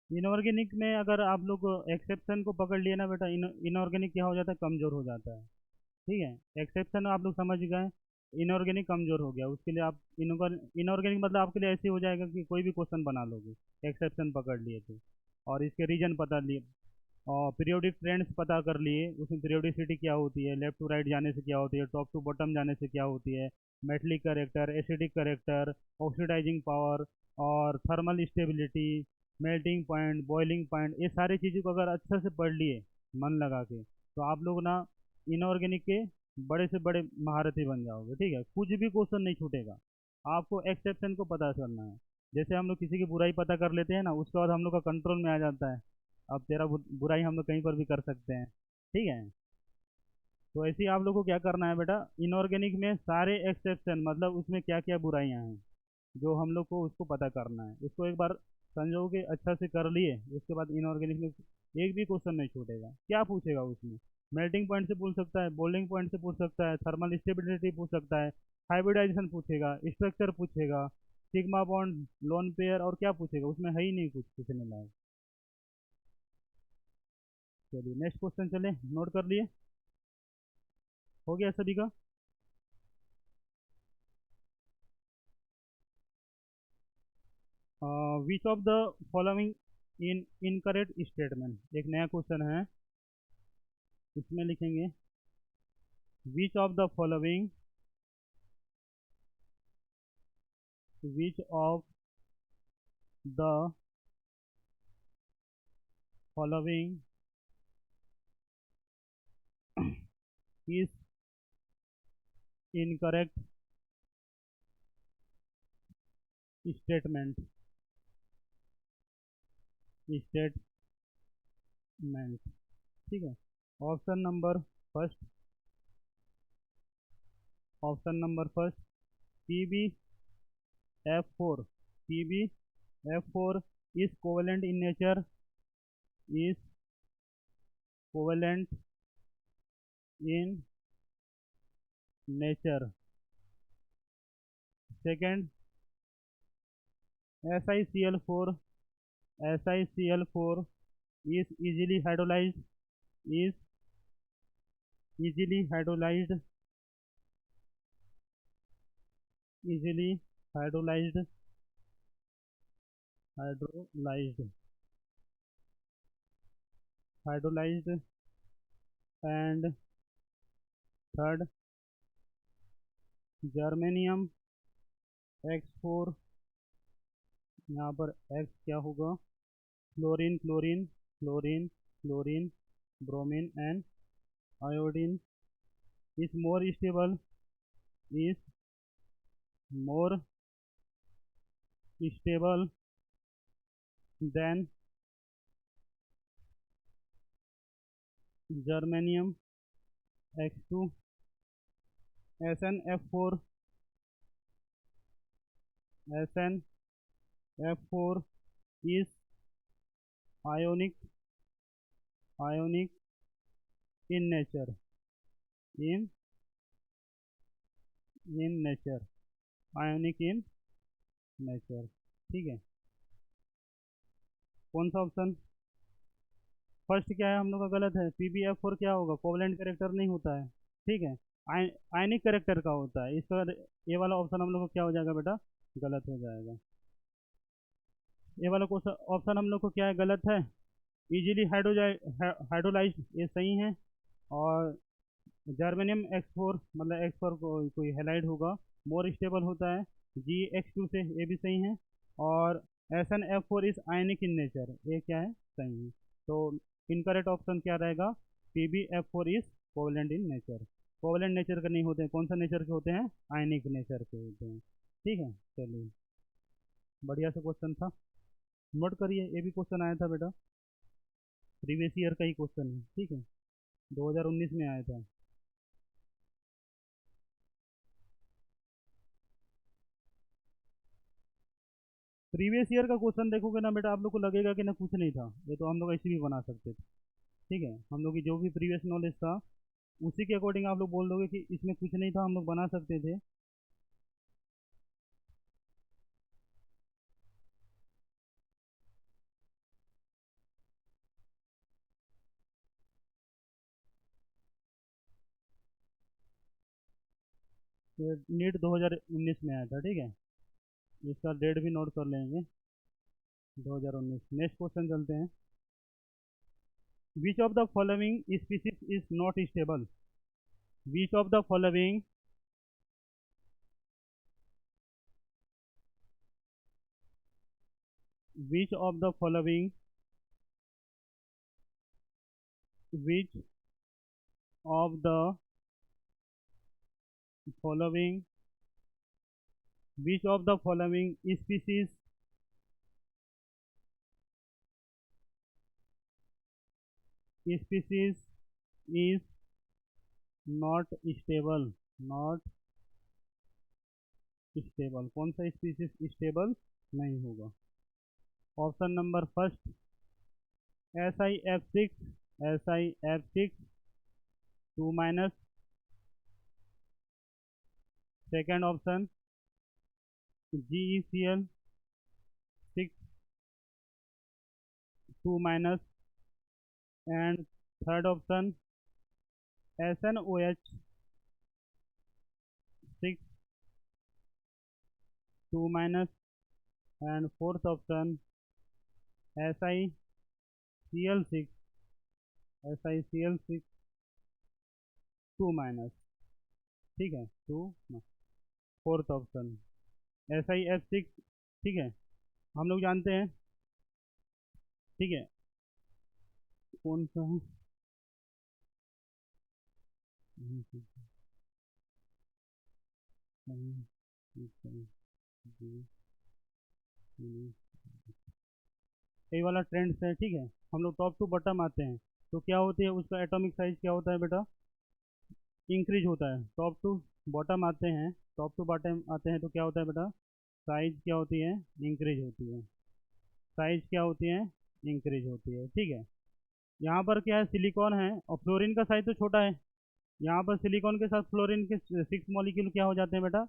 इनऑर्गेनिक में अगर आप लोग एक्सेप्शन को पकड़ लिए ना बेटा, इनऑर्गेनिक क्या हो जाता है? कमज़ोर हो जाता है, ठीक है। एक्सेप्शन आप लोग समझ गए, इनऑर्गेनिक कमज़ोर हो गया, उसके लिए आप इनऑर्गेनिक मतलब आपके लिए ऐसे हो जाएगा कि कोई भी क्वेश्चन बना लोगे, एक्सेप्शन पकड़ लिए तो। और इसके रीजन पता लिए, और पीरियोडिक ट्रेंड्स पता कर लिए, उसमें पीरियोडिसिटी क्या होती है, लेफ्ट टू राइट जाने से क्या होती है, टॉप टू बॉटम जाने से क्या होती है, metallic character, acidic character, oxidizing power, और thermal stability, melting point, boiling point, ये सारी चीज़ों को अगर अच्छे से पढ़ लिए मन लगा के, तो आप लोग ना इनऑर्गेनिक के बड़े से बड़े महारथी बन जाओगे, ठीक है। कुछ भी क्वेश्चन नहीं छूटेगा, आपको एक्सेप्शन को पता करना है। जैसे हम लोग किसी की बुराई पता कर लेते हैं ना, उसके बाद हम लोग का कंट्रोल में आ जाता है, अब तेरा बुराई हम लोग कहीं पर भी कर सकते हैं, ठीक है। तो ऐसे ही आप लोग को क्या करना है बेटा? इनऑर्गेनिक में सारे एक्सेप्शन मतलब उसमें क्या क्या बुराइयां हैं, जो हम लोग को उसको पता करना है। उसको एक बार संजो के अच्छा से कर लिए, उसके बाद इनऑर्गेनिक में एक भी क्वेश्चन नहीं छूटेगा। क्या पूछेगा उसमें? मेल्टिंग पॉइंट से पूछ सकता है, बोइलिंग पॉइंट से पूछ सकता है, थर्मल स्टेबिलिटी पूछ सकता है, हाइब्रिडाइजेशन पूछेगा, स्ट्रक्चर पूछेगा, सिग्मा बॉन्ड, लोन पेयर, और क्या पूछेगा? उसमें है ही नहीं कुछ पूछने लायक। चलिए नेक्स्ट क्वेश्चन चले, नोट कर लिए? हो गया सभी का? Which of the following in incorrect statement, एक नया क्वेश्चन है, इसमें लिखेंगे which of the following, which of the following is incorrect statement, statement, ठीक है। Option number first, option number first, PbF4, PbF4 is covalent in nature, is covalent in nature. Second, SiCl4, SiCl4 is easily hydrolyzed, is easily hydrolyzed, easily hydrolyzed, hydrolyzed, hydrolyzed. And third, germanium X4, यहाँ पर X क्या होगा, chlorine chlorine chlorine chlorine bromine and iodine is more stable, is more stable than germanium X2. SnF4, SnF4 is ionic, ionic in nature, in nature, ionic in nature. ठीक है, कौन सा option first क्या है हम लोग का गलत है। PbF4 क्या होगा, कोवलेंट कैरेक्टर नहीं होता है, ठीक है, आयनिक कैरेक्टर का होता है। इसका ये वाला ऑप्शन हम लोग को क्या हो जाएगा बेटा, गलत हो जाएगा। ये वाला ऑप्शन हम लोग को क्या है, गलत है। इजीली हाइड्रोलाइज ये सही है, और जर्मेनियम X4 मतलब X4 कोई हेलाइड होगा, मोर स्टेबल होता है GX2 से, ये भी सही है। और SnF4 is ionic in nature, ये क्या है, सही है। तो इनकरेक्ट ऑप्शन क्या रहेगा, PbF4 is covalent in nature. Covalent nature के नहीं होते हैं, कौन सा नेचर के होते हैं, आयनिक नेचर के होते हैं। ठीक है, चलिए, बढ़िया सा क्वेश्चन था, नोट करिए, ये भी क्वेश्चन आया था बेटा, प्रीवियस ईयर का ही क्वेश्चन है, ठीक है, 2019 में आया था। प्रीवियस ईयर का क्वेश्चन देखोगे ना बेटा, आप लोग को लगेगा कि ना कुछ नहीं था, ये तो हम लोग ऐसे भी बना सकते थे। ठीक है, हम लोग की जो भी प्रीवियस नॉलेज था उसी के अकॉर्डिंग आप लोग बोल दोगे कि इसमें कुछ नहीं था, हम लोग बना सकते थे। नीट 2019 में आया था, ठीक है, इसका डेट भी नोट कर लेंगे, 2019। नेक्स्ट क्वेश्चन चलते हैं। Which of the following species is not stable, which of the following, which of the following, which of the following, which of the following species species is not stable, not stable, कौन सा species stable नहीं होगा। Option number first, SiF6, SiF6 2-, second option GeCl6 2-, and third option SnOH 6 2-, and fourth option SiCl6 2-, ठीक है, 2, fourth option SiF6, ठीक है, हम लोग जानते हैं, ठीक है, कौन सा है, ये वाला ट्रेंड है, ठीक है, हम लोग टॉप टू बॉटम आते हैं। तो क्या होती है उसका एटॉमिक साइज क्या होता है बेटा, इंक्रीज होता है। टॉप टू बॉटम आते हैं, टॉप टू बॉटम आते हैं तो क्या होता है बेटा, साइज क्या होती है, इंक्रीज होती है। साइज क्या होती है, इंक्रीज होती है, ठीक है। यहाँ पर क्या है, सिलिकॉन है और फ्लोरीन का साइज तो छोटा है। यहाँ पर सिलिकॉन के साथ फ्लोरीन के 6 मॉलिक्यूल क्या हो जाते हैं बेटा,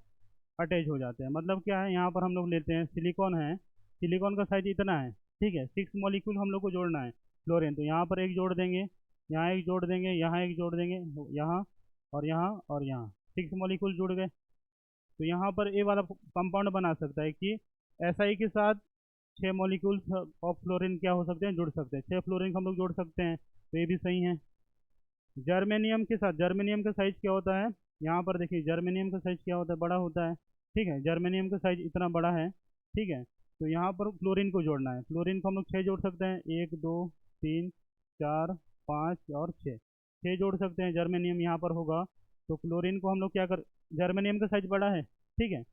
अटैच हो जाते हैं। मतलब क्या है, यहाँ पर हम लोग लेते हैं सिलिकॉन है, सिलिकॉन का साइज इतना है, ठीक है, 6 मॉलिक्यूल हम लोग को जोड़ना है फ्लोरीन, तो यहाँ पर एक जोड़ देंगे, यहाँ एक जोड़ देंगे, यहाँ एक जोड़ देंगे, यहाँ और यहाँ और यहाँ, 6 मॉलिक्यूल जुड़ गए। तो यहाँ पर ये वाला कंपाउंड बना सकता है कि SI के साथ 6 मॉलिक्यूल्स ऑफ फ्लोरीन क्या हो सकते हैं, जुड़ सकते हैं, 6 फ्लोरीन हम लोग जोड़ सकते हैं, तो ये भी सही है। जर्मेनियम के साथ, जर्मेनियम का साइज क्या होता है, यहाँ पर देखिए जर्मेनियम का साइज क्या होता है, बड़ा होता है, ठीक है, जर्मेनियम का साइज इतना बड़ा है, ठीक है। तो यहाँ पर फ्लोरीन को जोड़ना है, फ्लोरीन को हम लोग 6 जोड़ सकते हैं, 1 2 3 4 5 और 6 जोड़ सकते हैं, जर्मेनियम यहाँ पर होगा। तो क्लोरीन को हम लोग क्या कर, जर्मेनियम का साइज बड़ा है, ठीक है,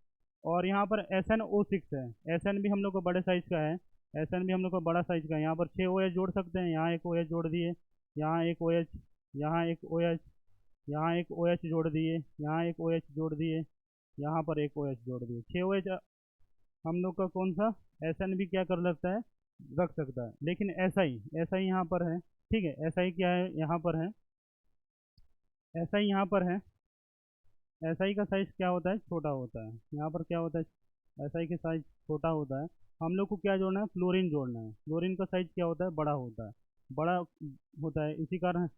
और यहाँ पर SnO6 है, SN भी हम लोग को बड़े साइज का है, SN भी हम लोग को बड़ा साइज का है। यहाँ पर 6 OH जोड़ सकते हैं, यहाँ एक OH जोड़ दिए, यहाँ एक OH, यहाँ एक OH, यहाँ एक OH जोड़ दिए, यहाँ एक OH जोड़ दिए, यहाँ पर एक OH जोड़ दिए, 6 OH हम लोग का कौन सा, SN भी क्या कर सकता है, रख सकता है। लेकिन SI यहाँ पर है, ठीक है, SI क्या है, यहाँ पर है, SI यहाँ पर है, SI का साइज क्या होता है, छोटा होता है। यहाँ पर क्या होता है, SI का साइज छोटा होता है। हम लोग को क्या जोड़ना है, फ्लोरीन जोड़ना है, फ्लोरीन का साइज क्या होता है, बड़ा होता है, बड़ा होता है, इसी कारण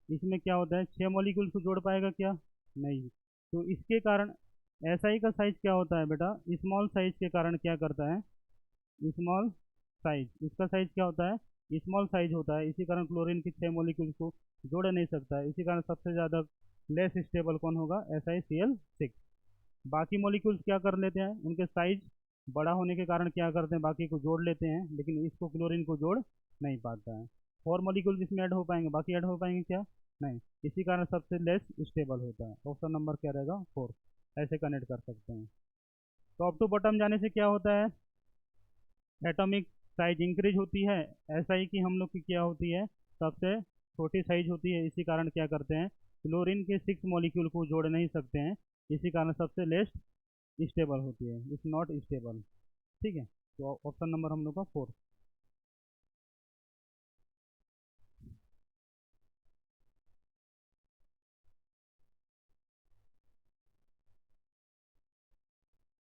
इसमें क्या होता है, 6 मॉलिक्यूल को जोड़ पाएगा क्या, नहीं। तो इसके कारण SI का साइज क्या होता है बेटा, स्मॉल साइज के कारण क्या करता है, स्मॉल साइज, इसका साइज क्या होता है, स्मॉल साइज होता है, इसी कारण क्लोरीन के 6 मॉलिक्यूल को जोड़ नहीं सकता है। इसी कारण सबसे ज़्यादा लेस स्टेबल कौन होगा, SiCl6। बाकी मॉलिक्यूल्स क्या कर लेते हैं, उनके साइज बड़ा होने के कारण क्या करते हैं, बाकी को जोड़ लेते हैं, लेकिन इसको क्लोरीन को जोड़ नहीं पाता है। 4 मॉलिक्यूल इसमें ऐड हो पाएंगे, बाकी ऐड हो पाएंगे क्या, नहीं। इसी कारण सबसे लेस स्टेबल होता है। ऑप्शन नंबर क्या रहेगा, 4। ऐसे कनेक्ट कर सकते हैं। टॉप टू बॉटम जाने से क्या होता है, एटॉमिक साइज इंक्रीज होती है। SI की हम लोग की क्या होती है, सबसे छोटी साइज होती है, इसी कारण क्या करते हैं, क्लोरीन के 6 मॉलिक्यूल को जोड़ नहीं सकते हैं, इसी कारण सबसे लेस्ट स्टेबल होती है, इट्स नॉट स्टेबल, ठीक है। तो ऑप्शन नंबर हम लोग का 4।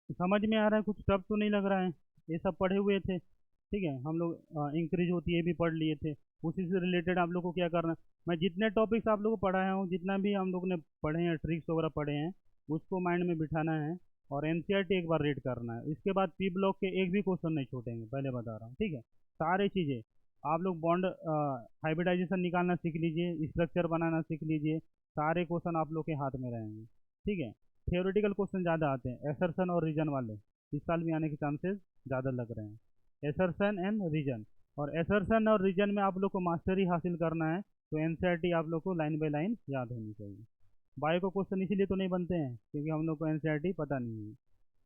समझ में आ रहा है, कुछ टफ तो नहीं लग रहा है, ये सब पढ़े हुए थे, ठीक है, हम लोग इंक्रीज होती है भी पढ़ लिए थे। उसी से रिलेटेड आप लोग को क्या करना है, मैं जितने टॉपिक्स आप लोग को पढ़ाया हूँ, जितना भी हम लोग ने पढ़े हैं, ट्रिक्स वगैरह पढ़े हैं, उसको माइंड में बिठाना है और NCERT एक बार रीड करना है। इसके बाद P ब्लॉक के एक भी क्वेश्चन नहीं छूटेंगे, पहले बता रहा हूँ, ठीक है। सारी चीज़ें आप लोग बॉन्ड हाइब्रिडाइजेशन निकालना सीख लीजिए, स्ट्रक्चर बनाना सीख लीजिए, सारे क्वेश्चन आप लोग के हाथ में रहेंगे, ठीक है। थियोरेटिकल क्वेश्चन ज़्यादा आते हैं, एसर्शन और रीजन वाले इस साल भी आने के चांसेस ज़्यादा लग रहे हैं, एसर्शन एंड रीजन। और एसर्शन और रीजन में आप लोग को मास्टरी हासिल करना है, तो NCERT आप लोग को लाइन बाय लाइन याद होनी चाहिए। बायो को क्वेश्चन इसीलिए तो नहीं बनते हैं क्योंकि हम लोग को NCERT पता नहीं है,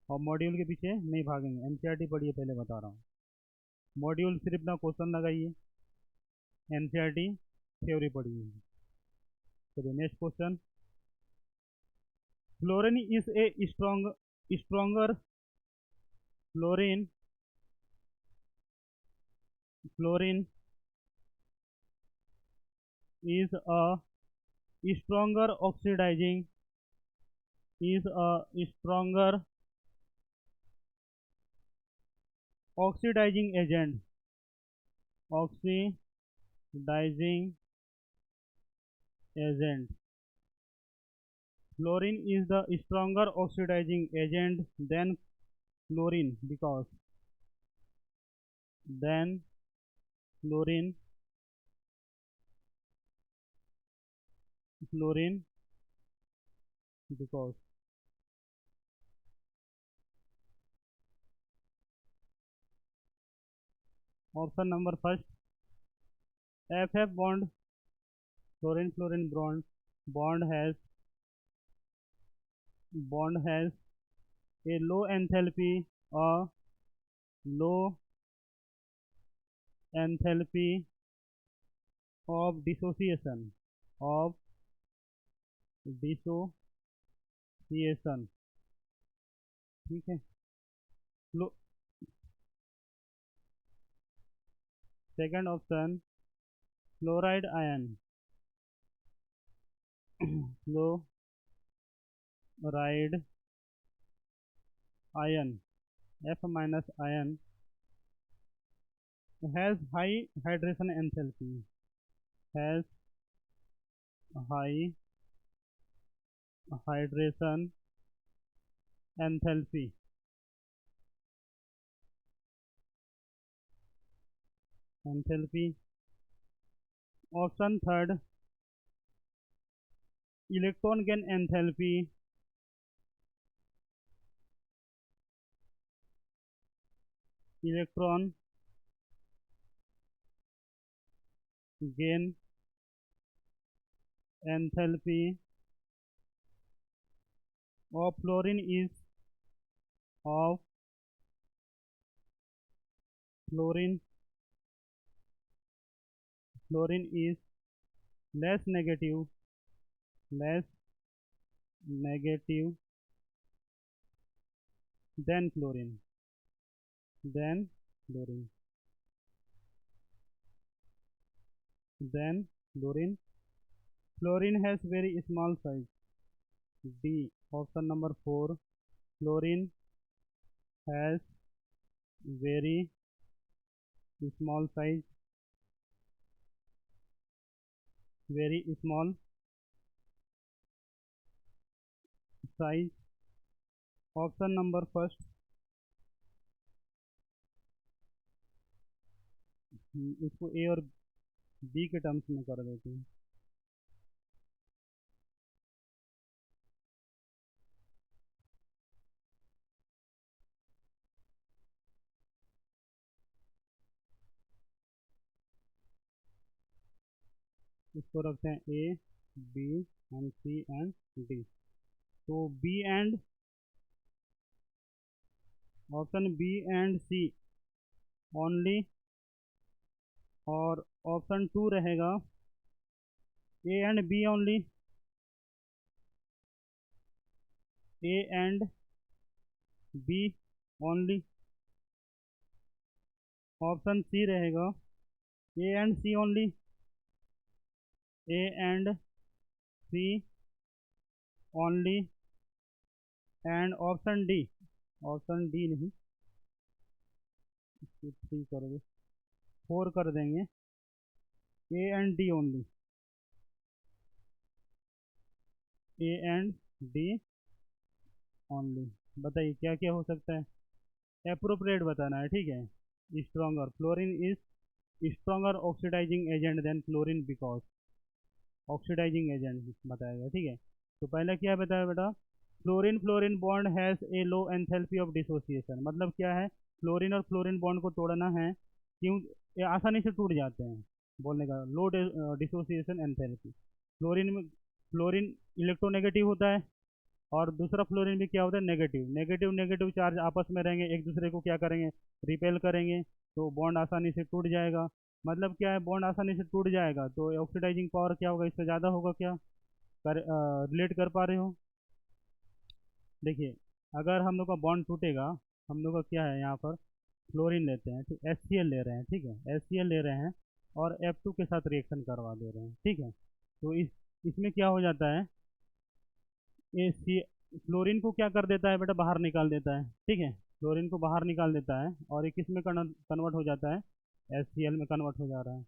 और मॉड्यूल के पीछे नहीं भागेंगे। NCERT पढ़िए, पहले बता रहा हूँ, मॉड्यूल सिर्फ ना क्वेश्चन लगाइए, NCERT थ्योरी पढ़िए। चलिए next question, fluorine is a stronger fluorine fluorine is a stronger oxidizing is a stronger oxidizing agent, oxidizing agent. Fluorine is the stronger oxidizing agent than chlorine because than fluorine fluorine because option number first, FF bond, fluorine fluorine bond has a low enthalpy, a low enthalpy of dissociation, of dissociation, ठीक है। Second option, fluoride ion, fluoride ion, F minus ion has high hydration enthalpy, has high hydration enthalpy, enthalpy। Option third, electron gain enthalpy, electron gain enthalpy of fluorine is, of fluorine, fluorine is less negative, less negative than fluorine, than fluorine, than fluorine. Fluorine has very small size, D option number 4, fluorine has very small size, very small size. Option number first, इसको ए और B के terms में कर देते हैं। इसको रखते हैं A, B and C and D. तो B and, option B and C only, और ऑप्शन 2 रहेगा A and B only, A and B only. Option C रहेगा A and C only, A and C only. And option D, option D नहीं, इसको 3 कर दो, 4 कर देंगे, A and D only, A and D only. बताइए क्या क्या हो सकता है, एप्रोप्रिएट बताना है, ठीक है। Stronger, fluorine is stronger oxidising agent than fluorine because, oxidising agent बताएगा, ठीक है। तो पहले क्या बताया बेटा, fluorine fluorine bond has a low enthalpy of dissociation, मतलब क्या है, फ्लोरीन और फ्लोरीन बॉन्ड को तोड़ना है, क्यों, ये आसानी से टूट जाते हैं, बोलने का लो डिसोसिएशन एंथैल्पी। फ्लोरीन में, फ्लोरीन इलेक्ट्रोनेगेटिव होता है, और दूसरा फ्लोरीन भी क्या होता है, नेगेटिव, नेगेटिव नेगेटिव चार्ज आपस में रहेंगे, एक दूसरे को क्या करेंगे, रिपेल करेंगे, तो बॉन्ड आसानी से टूट जाएगा। मतलब क्या है, बॉन्ड आसानी से टूट जाएगा तो ऑक्सीडाइजिंग पावर क्या होगा, इससे ज़्यादा होगा, क्या कर रिलेट कर पा रहे हो। देखिए, अगर हम लोग का बॉन्ड टूटेगा, हम लोग का क्या है यहाँ पर, फ्लोरीन लेते हैं, ठीक, HCl ले रहे हैं, ठीक है, HCl ले रहे हैं और F2 के साथ रिएक्शन करवा दे रहे हैं, ठीक है। तो इसमें क्या हो जाता है, ये सी फ्लोरीन को क्या कर देता है बेटा, बाहर निकाल देता है, ठीक है, फ्लोरीन को बाहर निकाल देता है, और ये किस में कन्वर्ट हो जाता है, HCl में कन्वर्ट हो जा रहा है।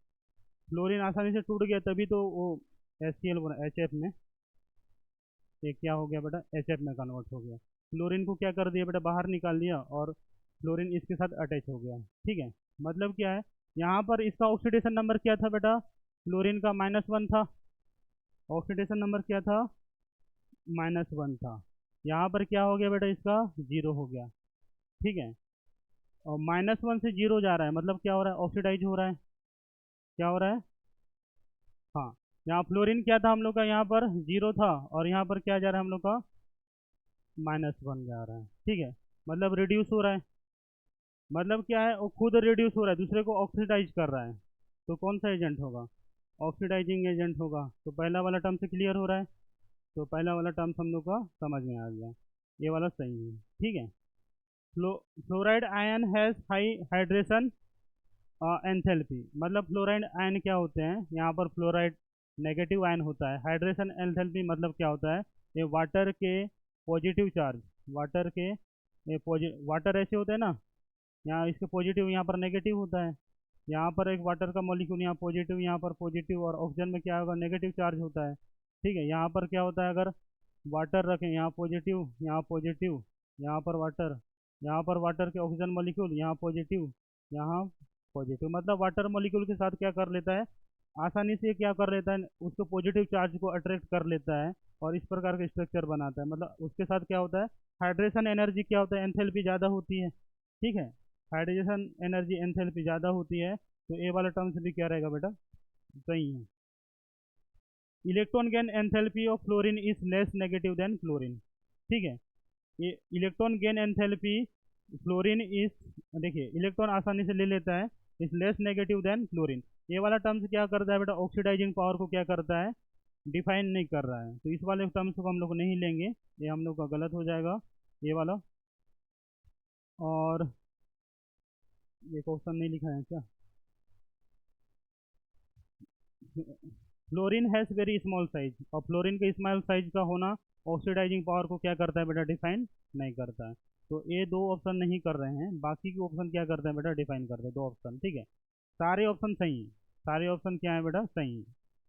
फ्लोरीन आसानी से टूट गया, तभी तो वो HCl बना, HF में, ये क्या हो गया बेटा, HF में कन्वर्ट हो गया। फ्लोरीन को क्या कर दिया बेटा, बाहर निकाल दिया, और फ्लोरीन इसके साथ अटैच हो गया, ठीक है। मतलब क्या है, यहाँ पर इसका ऑक्सीडेशन नंबर क्या था बेटा, फ्लोरीन का -1 था, ऑक्सीडेशन नंबर क्या था, -1 था। यहाँ पर क्या हो गया बेटा, इसका 0 हो गया, ठीक है। और -1 से 0 जा रहा है, मतलब क्या हो रहा है, ऑक्सीडाइज हो रहा है, क्या हो रहा है, हाँ। यहाँ फ्लोरीन क्या था हम लोग का, यहाँ पर 0 था, और यहाँ पर क्या जा रहा है हम लोग का, -1 जा रहा है, ठीक है। मतलब रिड्यूस हो रहा है, मतलब क्या है, वो खुद रिड्यूस हो रहा है, दूसरे को ऑक्सीडाइज कर रहा है, तो कौन सा एजेंट होगा, ऑक्सीडाइजिंग एजेंट होगा। तो पहला वाला टर्म से क्लियर हो रहा है, तो पहला वाला टर्म हम लोग का समझ में आ गया, ये वाला सही है। ठीक है। Fluoride ion has high hydration enthalpy, मतलब फ्लोराइड आयन क्या होते हैं, यहाँ पर फ्लोराइड नेगेटिव आयन होता है। हाइड्रेशन एंथैल्पी मतलब क्या होता है, ये वाटर के पॉजिटिव चार्ज, वाटर के ये वाटर ऐसे होते हैं ना, यहाँ इसके पॉजिटिव यहाँ पर नेगेटिव होता है। यहाँ पर एक वाटर का मॉलिक्यूल यहाँ पॉजिटिव, यहाँ पर पॉजिटिव, और ऑक्सीजन में क्या होगा, नेगेटिव चार्ज होता है। ठीक है। यहाँ पर क्या होता है, अगर वाटर रखें, यहाँ पॉजिटिव, यहाँ पॉजिटिव, यहाँ पर वाटर, यहाँ पर वाटर के ऑक्सीजन मॉलिक्यूल, यहाँ पॉजिटिव, यहाँ पॉजिटिव, मतलब वाटर मॉलिक्यूल के साथ क्या कर लेता है, आसानी से क्या कर लेता है, उसको पॉजिटिव चार्ज को अट्रैक्ट कर लेता है और इस प्रकार के स्ट्रक्चर बनाता है। मतलब उसके साथ क्या होता है, हाइड्रेशन एनर्जी क्या होता है, एंथैल्पी ज़्यादा होती है। ठीक है। हाइड्रेशन एनर्जी एंथैल्पी ज़्यादा होती है, तो ए वाला टर्म से भी क्या रहेगा बेटा, सही है। Electron gain enthalpy of fluorine is less negative than fluorine. ठीक है। ये electron gain enthalpy fluorine is, देखिए इलेक्ट्रॉन आसानी से ले लेता है, is less negative than fluorine. ये वाला टर्म्स क्या करता है बेटा, ऑक्सीडाइजिंग पावर को क्या करता है, डिफाइन नहीं कर रहा है, तो इस वाले टर्म्स को हम लोग नहीं लेंगे, ये हम लोग का गलत हो जाएगा, ये वाला। और ये क्वेश्चन नहीं लिखा है क्या, fluorine has very small size, और फ्लोरीन के स्मॉल साइज का होना ऑक्सीडाइजिंग पावर को क्या करता है बेटा, डिफाइन नहीं करता है। तो ये दो ऑप्शन नहीं कर रहे हैं, बाकी के ऑप्शन क्या करते हैं बेटा, डिफाइन करते हैं, दो ऑप्शन। ठीक है। सारे ऑप्शन सही हैं, सारे ऑप्शन क्या है बेटा, सही हैं,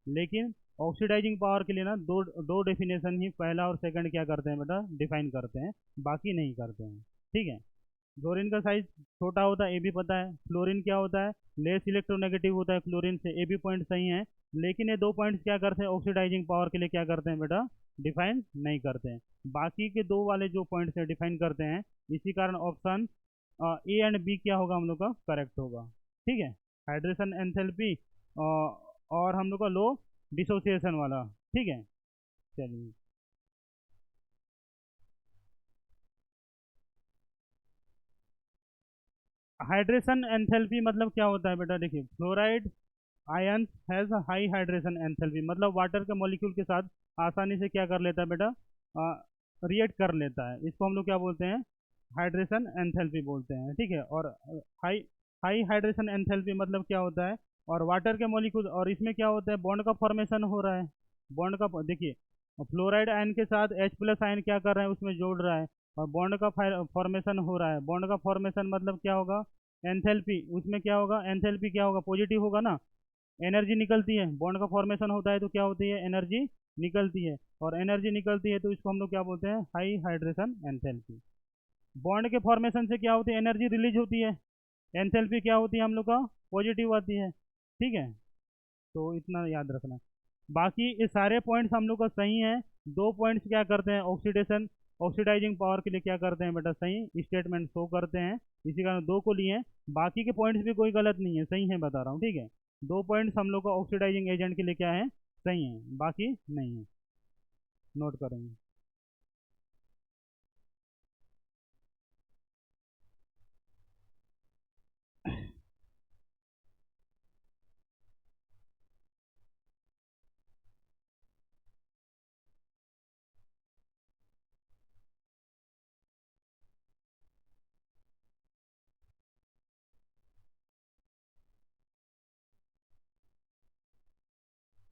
लेकिन ऑक्सीडाइजिंग पावर के लिए ना दो दो डेफिनेशन ही पहला और सेकंड क्या करते हैं बेटा, डिफाइन करते हैं, बाकी नहीं करते हैं। ठीक है। फ्लोरीन का साइज छोटा होता है, ये भी पता है। फ्लोरीन क्या होता है, लेस इलेक्ट्रोनेगेटिव होता है फ्लोरीन से, ये भी पॉइंट सही है। लेकिन ये दो पॉइंट्स क्या करते हैं, ऑक्सीडाइजिंग पावर के लिए क्या करते हैं बेटा, डिफाइन नहीं करते हैं। बाकी के दो वाले जो पॉइंट्स है डिफाइन करते हैं, इसी कारण ऑप्शन ए एंड बी क्या होगा, हम लोग का करेक्ट होगा। ठीक है। हाइड्रेशन एंथैल्पी और हम लोग का लो डिसोसिएशन वाला। ठीक है। चलिए, हाइड्रेशन एंथैल्पी मतलब क्या होता है बेटा, देखिए fluoride ion has high hydration enthalpy, मतलब वाटर के मॉलिक्यूल के साथ आसानी से क्या कर लेता है बेटा, रिएक्ट कर लेता है, इसको हम लोग क्या बोलते हैं, हाइड्रेशन एंथैल्पी बोलते हैं। ठीक है। और हाई हाई हाइड्रेशन एंथैल्पी मतलब क्या होता है, और वाटर के मॉलिक्यूल, और इसमें क्या होता है, बॉन्ड का फॉर्मेशन हो रहा है, बॉन्ड का, देखिए फ्लोराइड आयन के साथ H प्लस आयन क्या कर रहा है, उसमें जोड़ रहा है, और बॉन्ड का फॉर्मेशन हो रहा है। बॉन्ड का फॉर्मेशन मतलब क्या होगा, एंथैल्पी, उसमें क्या होगा, एंथैल्पी क्या होगा, पॉजिटिव होगा ना, एनर्जी निकलती है, बॉन्ड का फॉर्मेशन होता है तो क्या होती है, एनर्जी निकलती है, और एनर्जी निकलती है तो इसको हम लोग क्या बोलते हैं, हाई हाइड्रेशन एंथैल्पी। बॉन्ड के फॉर्मेशन से क्या होती है, एनर्जी रिलीज होती है, एंथैल्पी क्या होती है हम लोग का, पॉजिटिव आती है। ठीक है। तो इतना याद रखना। बाकी ये सारे पॉइंट्स हम लोग का सही है, दो पॉइंट्स क्या करते हैं, ऑक्सीडेशन ऑक्सीडाइजिंग पावर के लिए क्या करते हैं बेटा, सही स्टेटमेंट शो करते हैं, इसी कारण दो को लिए। बाकी के पॉइंट्स भी कोई गलत नहीं है, सही है बता रहा हूँ। ठीक है। दो पॉइंट्स हम लोग का ऑक्सीडाइजिंग एजेंट के लिए क्या है, सही है, बाकी नहीं है, नोट करेंगे।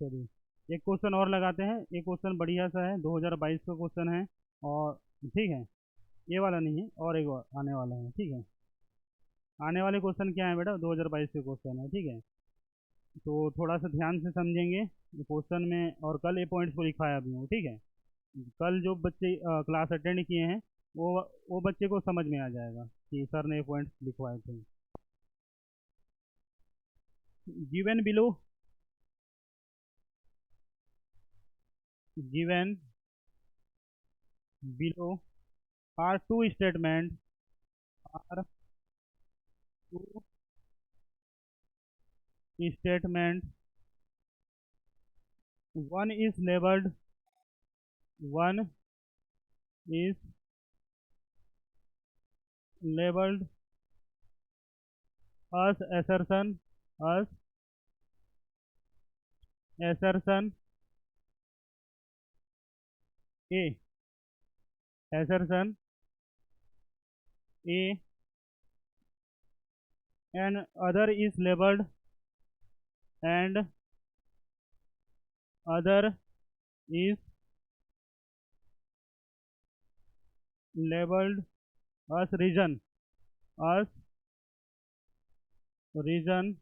चलिए एक क्वेश्चन और लगाते हैं, एक क्वेश्चन बढ़िया सा है, 2022 का क्वेश्चन है, और ठीक है, ये वाला नहीं है, और एक और आने वाला है। ठीक है। आने वाले क्वेश्चन क्या है बेटा, 2022 के क्वेश्चन है। ठीक है। तो थोड़ा सा ध्यान से समझेंगे क्वेश्चन में, और कल ये पॉइंट्स को लिखवाया भी हूँ। ठीक है। कल जो बच्चे क्लास अटेंड किए हैं, वो बच्चे को समझ में आ जाएगा कि सर ने ये पॉइंट्स लिखवाए थे। Given below, given below are two statement, are two statement, one is labelled, one is labelled as assertion, as assertion A, assertion A, and other is labeled, and other is labeled as region, as region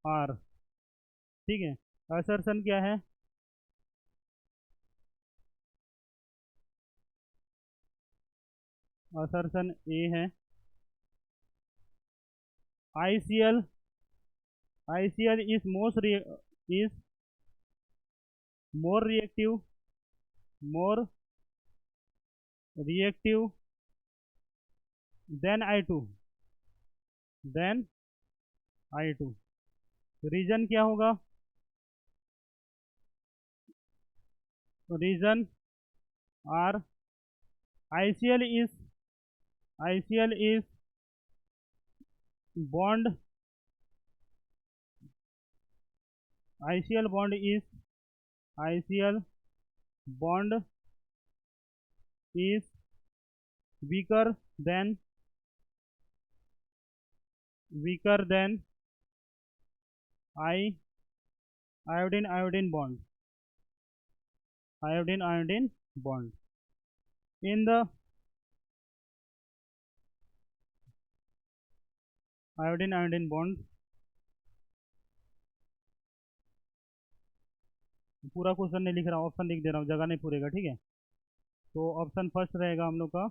R। ठीक है, assertion क्या है? assertion A है। ICL is is more reactive than I2। Reason क्या होगा? Reason R। ICL is bond, ICL bond is weaker than iodine bond, iodine bond in the iodine bond। पूरा question नहीं लिख रहा हूँ, ऑप्शन लिख दे रहा हूँ, जगह नहीं पूरेगा, ठीक है। तो ऑप्शन फर्स्ट रहेगा हम लोग का,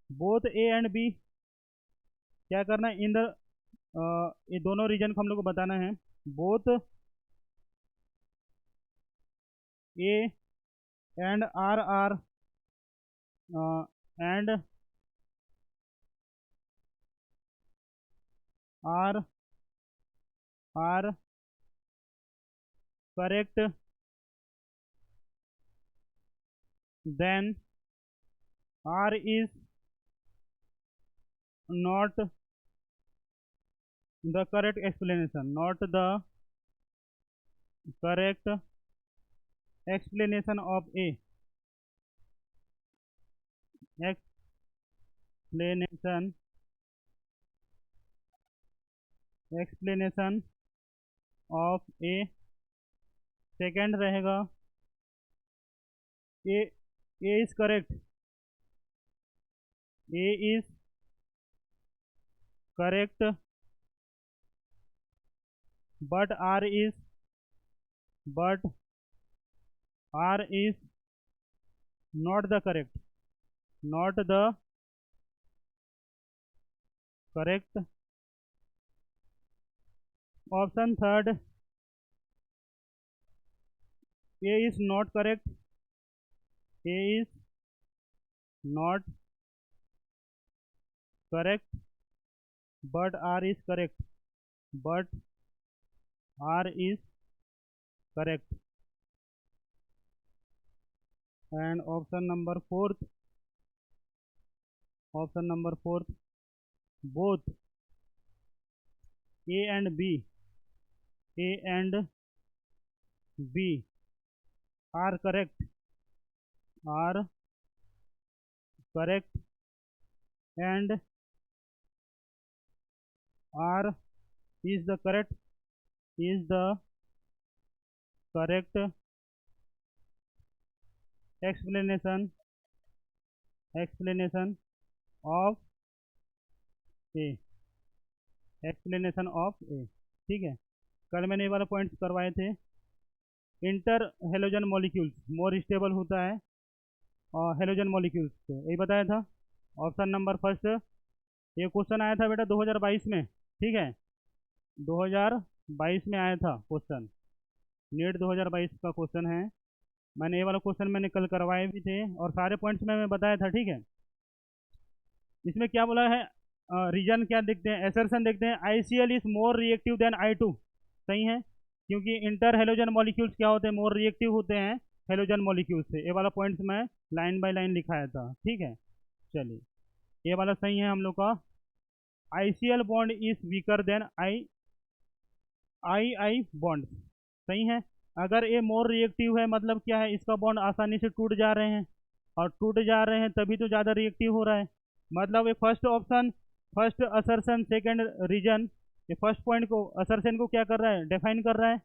बोथ ए एंड बी। क्या करना है, इन द ये दोनों रीजन को हम लोग को बताना है। Both A and R and R correct then R is not the correct explanation, not the correct explanation of A, explanation of A। Second रहेगा A is correct, A is correct but R is not the correct, option third, A is not correct, A is not correct but R is correct, and option number fourth, both A and B are correct, and R is the correct explanation of A, ठीक है। कल मैंने ये वाला points करवाए थे। Inter halogen molecules more stable होता है और हेलोजन मॉलिक्यूल्स से, यही बताया था। ऑप्शन नंबर फर्स्ट, ये क्वेश्चन आया था बेटा 2022 में, ठीक है, 2022 में आया था क्वेश्चन, नीट 2022 का क्वेश्चन है। मैंने ये वाला क्वेश्चन मैंने कल करवाए भी थे और सारे पॉइंट्स में मैं बताया था, ठीक है। इसमें क्या बोला है, रीजन क्या देखते हैं, एसर्शन देखते हैं, ICL is more reactive than I2, सही है, क्योंकि इंटर हेलोजन मॉलिक्यूल्स क्या होते हैं, मोर रिएक्टिव होते हैं हेलोजन मॉलिक्यूल्स से। ये वाला पॉइंट्स मैं लाइन बाय लाइन लिखाया था, ठीक है। चलिए, ये वाला सही है हम लोग का। ICL bond is weaker then I bond, सही है। अगर ए मोर रिएक्टिव है मतलब क्या है, इसका बॉन्ड आसानी से टूट जा रहे हैं, और टूट जा रहे हैं तभी तो ज़्यादा रिएक्टिव हो रहा है। मतलब ये first option, first assertion, second reason, ये फर्स्ट पॉइंट को, असर्शन को क्या कर रहा है, डिफाइन कर रहा है।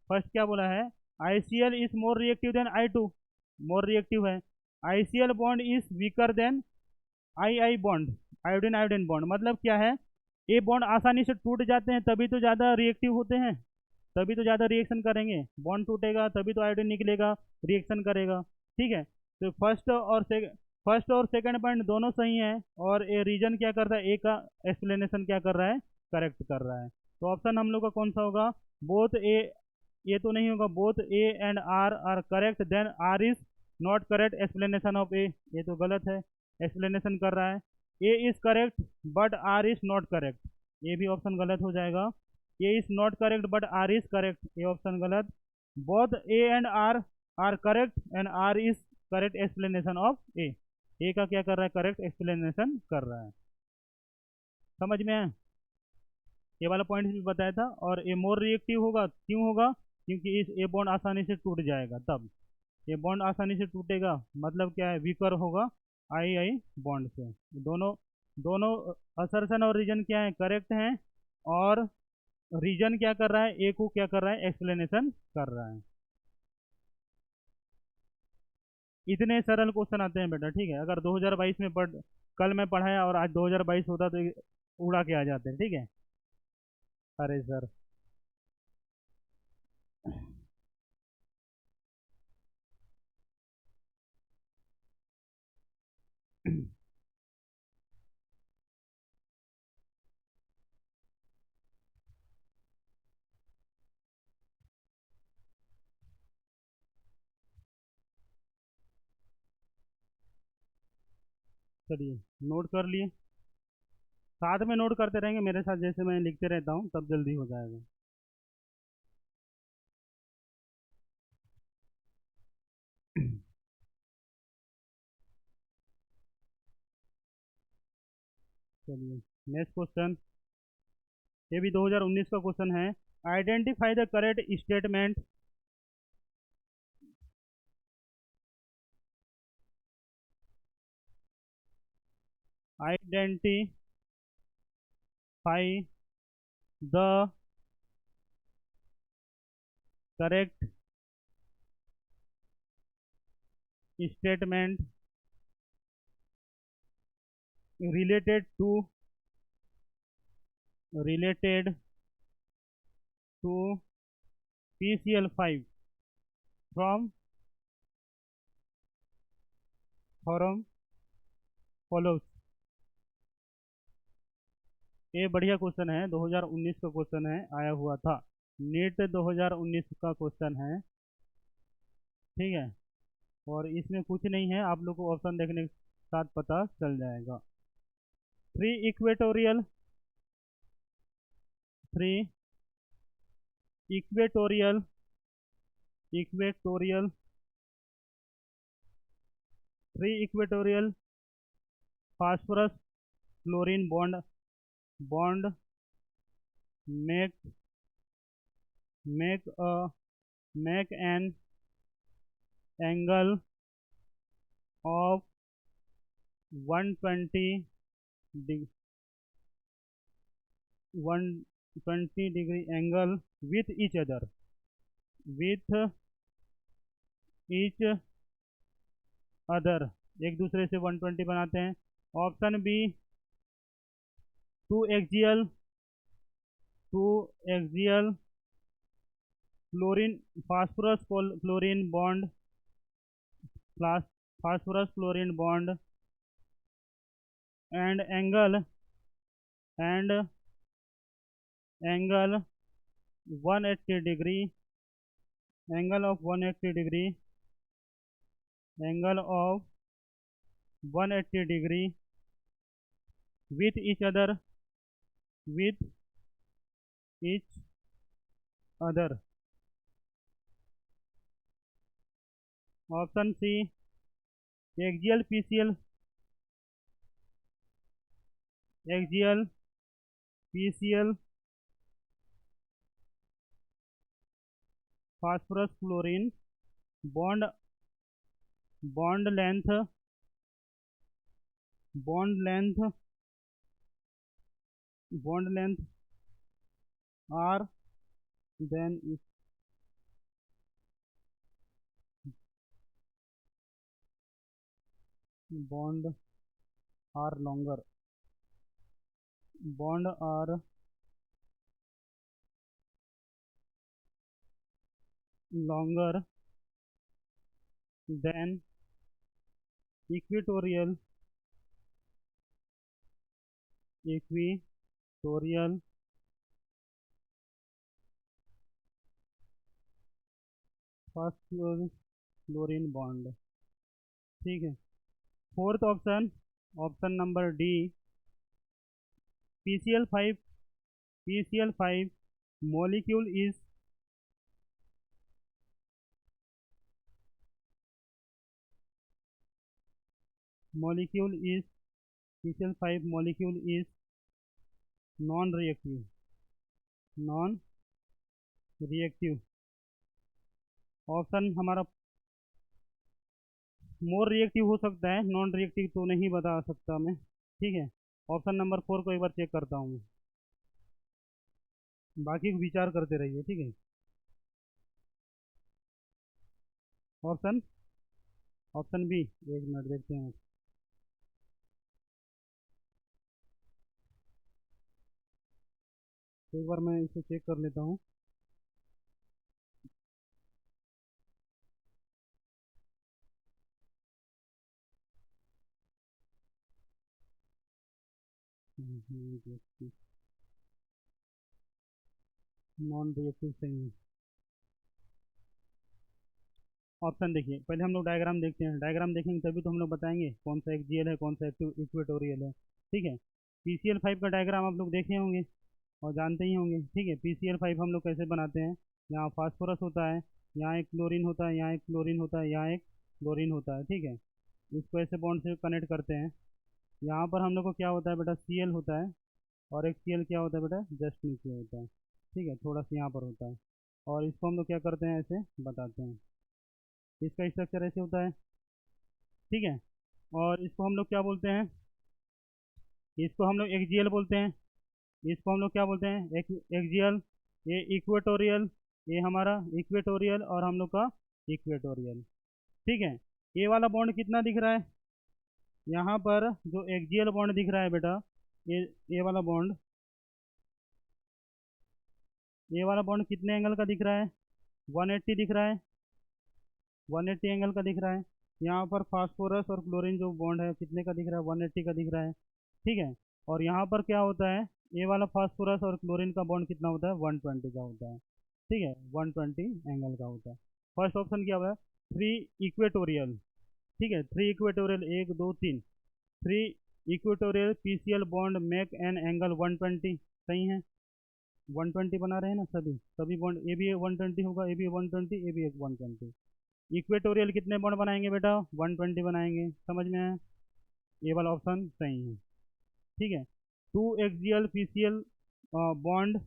फर्स्ट क्या बोला है, ICl is more reactive than I2, more reactive है। ICl bond is weaker then II bond, iodine iodine bond. मतलब क्या है, ये बॉन्ड आसानी से टूट जाते हैं तभी तो ज़्यादा रिएक्टिव होते हैं, तभी तो ज़्यादा रिएक्शन करेंगे। बॉन्ड टूटेगा तभी तो आयोडीन निकलेगा, रिएक्शन करेगा। ठीक है, तो फर्स्ट और सेकंड पॉइंट दोनों सही है, और ये रीजन क्या कर रहा है, ए का एक्सप्लेनेशन क्या कर रहा है, करेक्ट कर रहा है। तो ऑप्शन हम लोग का कौन सा होगा, बोथ ए, ये तो नहीं होगा, both A and R correct then R is not correct explanation of A, ये तो गलत है, एक्सप्लेनेशन कर रहा है। A is correct but R is not correct, ये भी ऑप्शन गलत हो जाएगा। A is not correct but R is correct, ये ऑप्शन गलत। Both A and R correct and R is correct explanation of A का क्या कर रहा है, करेक्ट एक्सप्लेनेशन कर रहा है। समझ में है, ये वाला पॉइंट भी बताया था। और ये मोर रिएक्टिव होगा, क्यों होगा, क्योंकि इस ए बॉन्ड आसानी से टूट जाएगा, तब ये बॉन्ड आसानी से टूटेगा मतलब क्या है, वीकर होगा आई बॉन्ड से। दोनों दोनों असर्शन और रीजन क्या है, करेक्ट हैं, और रीजन क्या कर रहा है, ए को क्या कर रहा है, एक्सप्लेनेशन कर रहा है। इतने सरल क्वेश्चन आते हैं बेटा, ठीक है। अगर 2022 में कल मैं पढ़ाया और आज 2022 होता तो उड़ा के आ जाते हैं, ठीक है। अरे सर, चलिए नोट कर लिए, साथ में नोट करते रहेंगे मेरे साथ, जैसे मैं लिखते रहता हूँ तब जल्दी हो जाएगा। चलिए नेक्स्ट क्वेश्चन, ये भी 2019 का क्वेश्चन है। Identify the correct statement, identify the correct statement related to PCl5 from follows. ये बढ़िया क्वेश्चन है, 2019 का क्वेश्चन है, आया हुआ था, नीट 2019 का क्वेश्चन है, ठीक है। और इसमें कुछ नहीं है, आप लोग को ऑप्शन देखने के साथ पता चल जाएगा। Three equatorial three equatorial equatorial three equatorial phosphorus chlorine bond make make a make an angle of 120 degree 120 degree angle with with each other, एक दूसरे से 120 बनाते हैं। Option B, two axial chlorine phosphorus chlorine bond phosphorus chlorine bond and and angle 180 degree, angle of 180 degree, angle of 180 degree with each other. Option C, axial PCl axial PCl phosphorus chlorine bond bond length bond length bond length are than bond are longer bond are longer than equatorial equatorial phosphorus chlorine bond। ठीक है। Fourth option, option number D, PCl5 PCl5 molecule is molecule is PCl5 molecule is non reactive option हमारा more reactive हो सकता है, non reactive तो नहीं बता सकता मैं। ठीक है, ऑप्शन नंबर 4 को एक बार चेक करता हूँ मैं, बाकी विचार करते रहिए। ठीक है, ऑप्शन ऑप्शन बी, एक मिनट देखते हैं। एक बार मैं इसे चेक कर लेता हूँ। नॉन रिएक्टिव सही है। ऑप्शन देखिए, पहले हम लोग डायग्राम देखते हैं। डायग्राम देखेंगे तभी तो हम लोग बताएंगे कौन सा एक्सियल है, कौन सा इक्वेटोरियल है। ठीक है, PCl5 का डायग्राम आप लोग देखे होंगे और जानते ही होंगे। ठीक है, PCl5 हम लोग कैसे बनाते हैं, यहाँ फास्फोरस होता है, यहाँ एक क्लोरीन होता है, यहाँ एक क्लोरीन होता है, यहाँ एक क्लोरीन होता है। ठीक है, इसको ऐसे बॉन्ड से कनेक्ट करते हैं। यहाँ पर हम लोग को क्या होता है बेटा, Cl होता है, और एक Cl क्या होता है बेटा, जस्ट नीचे होता है। ठीक है, थोड़ा सा यहाँ पर होता है, और इसको हम लोग क्या करते हैं, ऐसे बताते हैं। इसका स्ट्रक्चर ऐसे होता है। ठीक है, और इसको हम लोग क्या बोलते हैं, इसको हम लोग एक्जियल बोलते हैं। इसको हम लोग क्या बोलते हैं, एक्जियल। ये इक्वेटोरियल, ये हमारा इक्वेटोरियल और हम लोग का इक्वेटोरियल। ठीक है, ये वाला बॉन्ड कितना दिख रहा है, यहाँ पर जो एक्जियल बॉन्ड दिख रहा है बेटा, ये वाला बॉन्ड, ये वाला बॉन्ड कितने एंगल का दिख रहा है, 180 दिख रहा है, 180 एंगल का दिख रहा है। यहाँ पर फास्फोरस और क्लोरीन जो बॉन्ड है कितने का दिख रहा है, 180 का दिख रहा है। ठीक है, और यहाँ पर क्या होता है, ये वाला फास्फोरस और क्लोरीन का बॉन्ड कितना होता है, 120 का होता है। ठीक है, 120 एंगल का होता है। फर्स्ट ऑप्शन क्या हुआ है, 3 इक्वेटोरियल। ठीक है, 3 equatorial, 1 2 3, 3 equatorial PCl bond make an angle 120। सही है, 120 बना रहे हैं ना, सभी सभी बॉन्ड, ये भी 120 होगा, ये भी 120, ये भी एक 120। इक्वेटोरियल कितने बॉन्ड बनाएंगे बेटा, 120 बनाएंगे। समझ में आया, ये वाला ऑप्शन सही है। ठीक है, 2 axial PCl bond,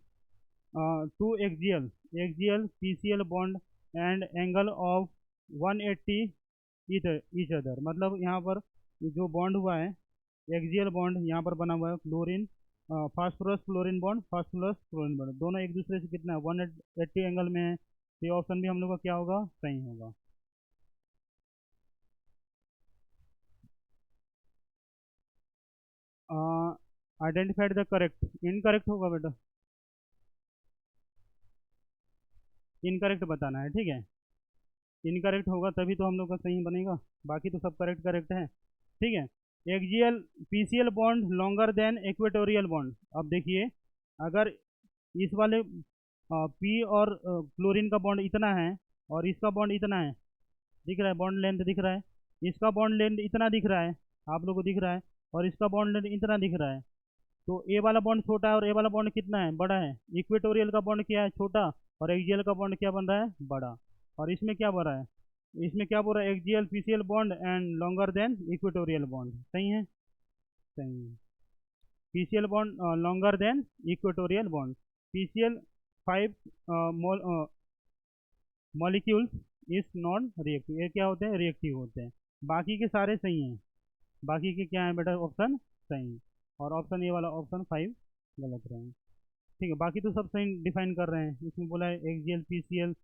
2 axial PCl bond and angle of 180 each other. मतलब यहाँ पर जो बॉन्ड हुआ है, एक्सियल बॉन्ड यहाँ पर बना हुआ है, chlorine phosphorus chlorine bond, phosphorus chlorine bond, दोनों एक दूसरे से कितना है, 180 एंगल में है। तो ये ऑप्शन भी हम लोग का क्या होगा, सही होगा। आइडेंटिफाइड द करेक्ट, इनकरेक्ट होगा बेटा, इनकरेक्ट बताना है। ठीक है, इनकरेक्ट होगा तभी तो हम लोग का सही बनेगा, बाकी तो सब करेक्ट करेक्ट है। ठीक है, axial PCl bond longer than equatorial bond. अब देखिए, अगर इस वाले P और क्लोरीन का बॉन्ड इतना है और इसका बॉन्ड इतना है, दिख रहा है, बॉन्ड लेंथ दिख रहा है, इसका बॉन्ड लेंथ इतना दिख रहा है, आप लोगों को दिख रहा है, और इसका बॉन्ड लेंथ इतना दिख रहा है, तो ए वाला बॉन्ड छोटा है और ए वाला बॉन्ड कितना है, बड़ा है। इक्वेटोरियल का बॉन्ड क्या है, छोटा, और एक्सियल का बॉन्ड क्या बन रहा है, बड़ा। और इसमें क्या बन रहा है, इसमें क्या बोल रहा है, axial PCl bond and longer than equatorial bond. सही है, सही है। PCl bond longer than equatorial bond. PCl 5 molecules is non reactive, ये क्या होते हैं, रिएक्टिव होते हैं। बाकी के सारे सही हैं, बाकी के क्या है बेटा, ऑप्शन सही है। और ऑप्शन ए वाला ऑप्शन 5 गलत रहे हैं। ठीक है, बाकी तो सब सही डिफाइन कर रहे हैं। इसमें बोला है axial PCL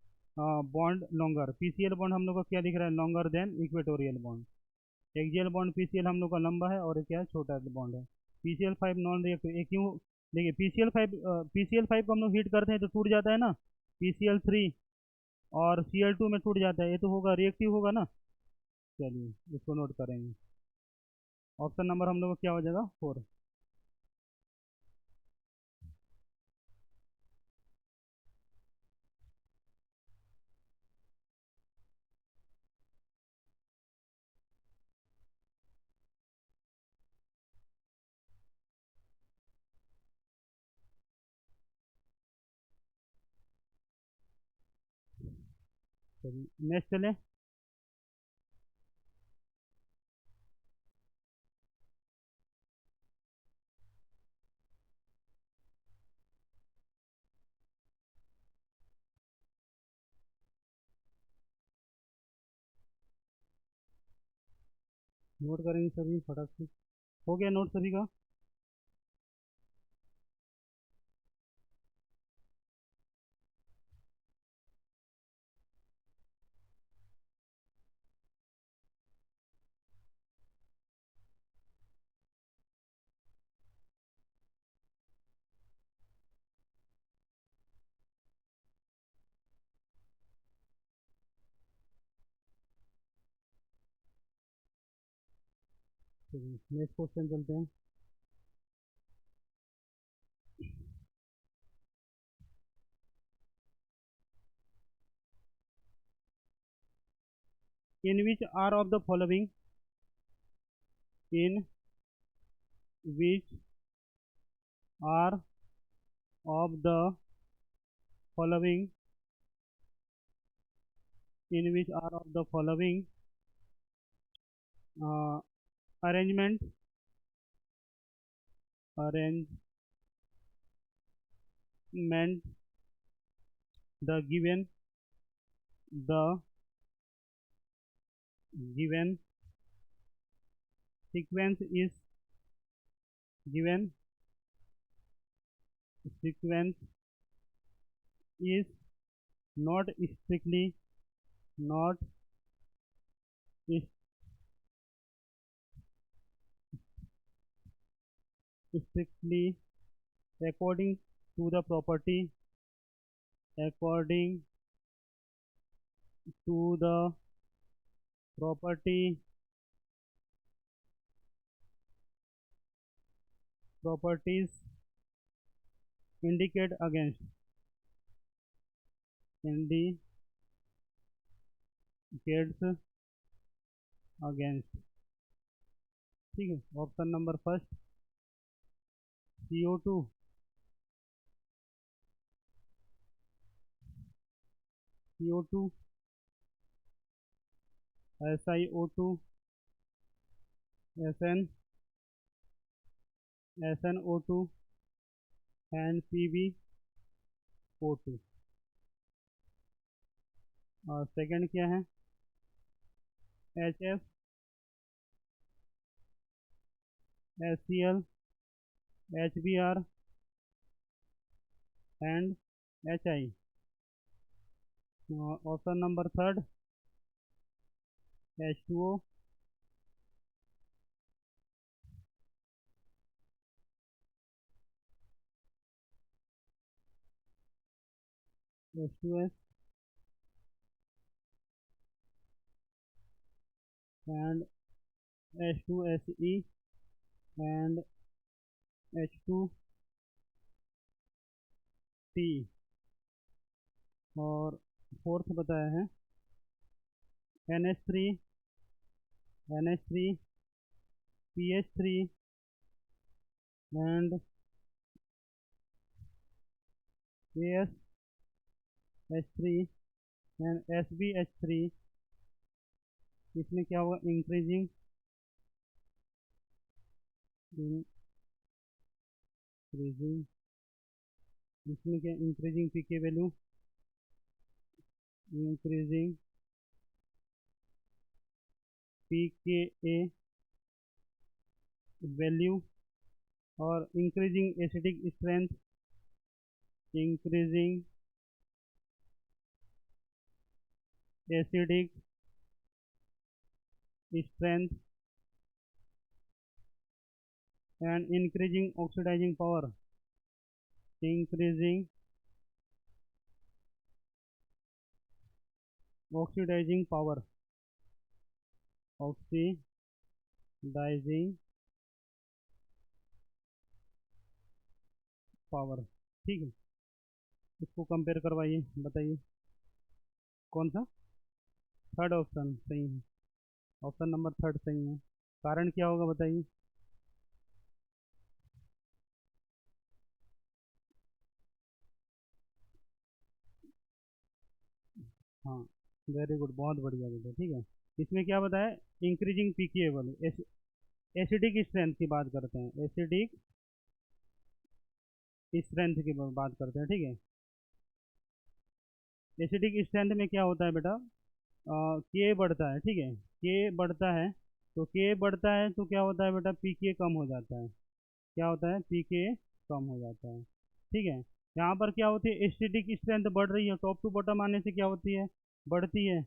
bond longer, PCL bond हम लोग का क्या दिख रहा है, longer than equatorial bond. Axial bond PCL हम लोग का लंबा है और क्या है, छोटा बॉन्ड है। पीसीएल 5 नॉन रिएक्टिव, ये क्यों, देखिए पीसीएल 5 को हम लोग हीट करते हैं तो टूट जाता है ना, पीसीएल 3 और Cl2 में टूट जाता है, ये तो होगा रिएक्टिव होगा ना। चलिए इसको नोट करेंगे। ऑप्शन नंबर हम लोग का क्या हो जाएगा, 4। चलिए नेक्स्ट चले। नोट करेंगे सभी फटाक से। हो गया नोट सभी का। चलिए नेक्स्ट क्वेश्चन चलते हैं। In which are of the following, in which are of the following, in which are of the following arrangement, arrangement the the given sequence is given sequence is not not strictly according to the property, according to the property properties indicate against, indicates against। ठीक है, option number first CO2, CO2, SiO2, SnO2 and PbO2। और second क्या है, HF, HCl, HBr and HI। Option number third H2O, H2S and H2SE and H2T। और fourth बताया है NH3, NH3, PH3 and ASH3 and SbH3। इसमें क्या होगा, increasing, increasing, इसमें क्या इंक्रीजिंग पीके वैल्यू इंक्रीजिंग pKa वैल्यू और increasing acidic strength, increasing acidic strength and increasing oxidizing power, increasing oxidizing power, oxidizing power। ठीक है, इसको कंपेयर करवाइए, बताइए कौन सा। थर्ड ऑप्शन सही है, ऑप्शन नंबर थर्ड सही है। कारण क्या होगा बताइए। हाँ, वेरी गुड, बहुत बढ़िया बेटा। ठीक है, इसमें क्या बताया, इंक्रीजिंग पीके वैल्यू, एसिडिक स्ट्रेंथ की बात करते हैं, एसिडिक स्ट्रेंथ की बात करते हैं। ठीक है, एसिडिक स्ट्रेंथ में क्या होता है बेटा, के बढ़ता है। ठीक है, के बढ़ता है, तो के बढ़ता है तो क्या होता है बेटा, पीके कम हो जाता है। क्या होता है, पीके कम हो जाता है। ठीक है, यहाँ पर क्या होती है, एसिडिक स्ट्रेंथ बढ़ रही है, टॉप टू बॉटम आने से क्या होती है, बढ़ती है।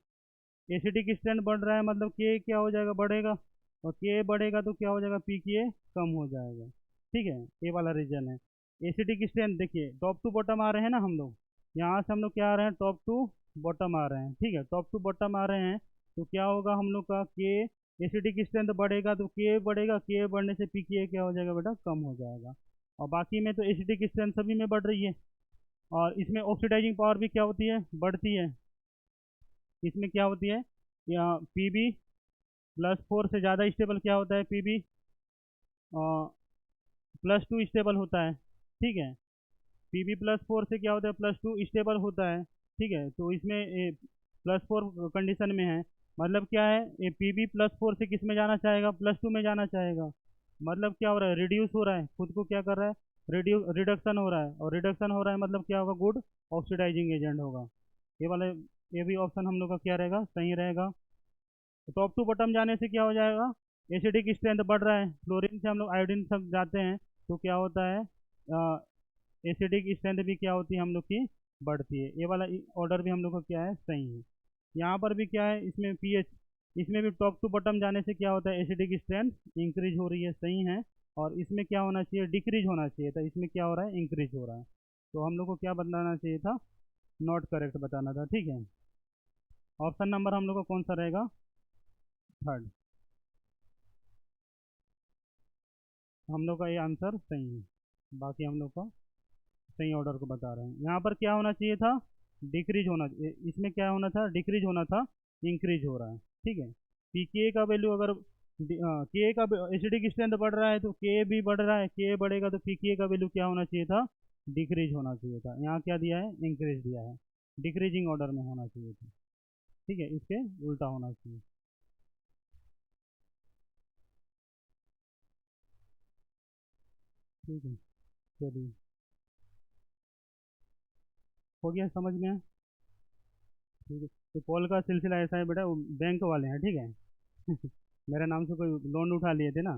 एसिडिक स्ट्रेंथ बढ़ रहा है मतलब के क्या हो जाएगा, बढ़ेगा, और के बढ़ेगा तो क्या हो जाएगा, पीके कम हो जाएगा। ठीक है, ये वाला रीजन है। एसिडिक स्ट्रेंथ देखिए, टॉप टू बॉटम आ रहे हैं ना हम लोग, यहाँ से हम लोग क्या आ रहे हैं, टॉप टू बॉटम आ रहे हैं। ठीक है, टॉप टू बॉटम आ रहे हैं, तो क्या होगा हम लोग का, के एसिडिक स्ट्रेंथ बढ़ेगा तो के बढ़ेगा, के बढ़ने से पीके क्या हो जाएगा बेटा, कम हो जाएगा। और बाकी में तो एसिडिक स्ट्रेंथ सभी में बढ़ रही है, और इसमें ऑक्सीडाइजिंग पावर भी क्या होती है, बढ़ती है। इसमें क्या होती है, या Pb+4 से ज़्यादा स्टेबल क्या होता है, Pb+2 स्टेबल होता है। ठीक है, Pb+4 से क्या होता है, +2 स्टेबल होता है। ठीक है, तो इसमें +4 कंडीशन में है, मतलब क्या है, ये Pb+4 से किस में जाना चाहेगा, +2 में जाना चाहेगा। मतलब क्या हो रहा है, रिड्यूस हो रहा है, खुद को क्या कर रहा है, रिडक्शन हो रहा है, और रिडक्शन हो रहा है मतलब क्या होगा, गुड ऑक्सीडाइजिंग एजेंट होगा। ये वाला, ये भी ऑप्शन हम लोग का क्या रहेगा, सही रहेगा। तो टॉप टू बॉटम जाने से क्या हो जाएगा, एसिडिक स्ट्रेंथ बढ़ रहा है, फ्लोरीन से हम लोग आयोडीन तक जाते हैं, तो क्या होता है, एसिडिक स्ट्रेंथ भी क्या होती है हम लोग की, बढ़ती है। ये वाला ऑर्डर भी हम लोग का क्या है, सही है। यहाँ पर भी क्या है, इसमें पीएच, इसमें भी टॉप टू बॉटम जाने से क्या होता है, एसिडिक स्ट्रेंथ इंक्रीज हो रही है, सही है। और इसमें क्या होना चाहिए, डिक्रीज होना चाहिए था, इसमें क्या हो रहा है, इंक्रीज हो रहा है। तो हम लोग को क्या बताना चाहिए था, नॉट करेक्ट बताना था। ठीक है, ऑप्शन नंबर हम लोग का कौन सा रहेगा, थर्ड। हम लोग का ये आंसर सही है, बाकी हम लोग का सही ऑर्डर को बता रहे हैं। यहाँ पर क्या होना चाहिए था, डिक्रीज होना, इसमें क्या होना था, डिक्रीज होना था, इंक्रीज हो रहा है। ठीक है, पी के का वैल्यू अगर के का एसिडिक स्ट्रेंथ बढ़ रहा है तो के भी बढ़ रहा है, के बढ़ेगा तो पी के का वैल्यू क्या होना चाहिए था, डिक्रीज होना चाहिए था। यहाँ क्या दिया है, इंक्रीज दिया है, डिक्रीजिंग ऑर्डर में होना चाहिए था। ठीक है, इसके उल्टा होना चाहिए। ठीक है, चलिए, हो गया समझ में। ठीक है, तो कॉल का सिलसिला ऐसा है बेटा, वो बैंक वाले हैं। ठीक है, मेरे नाम से कोई लोन उठा लिए थे ना,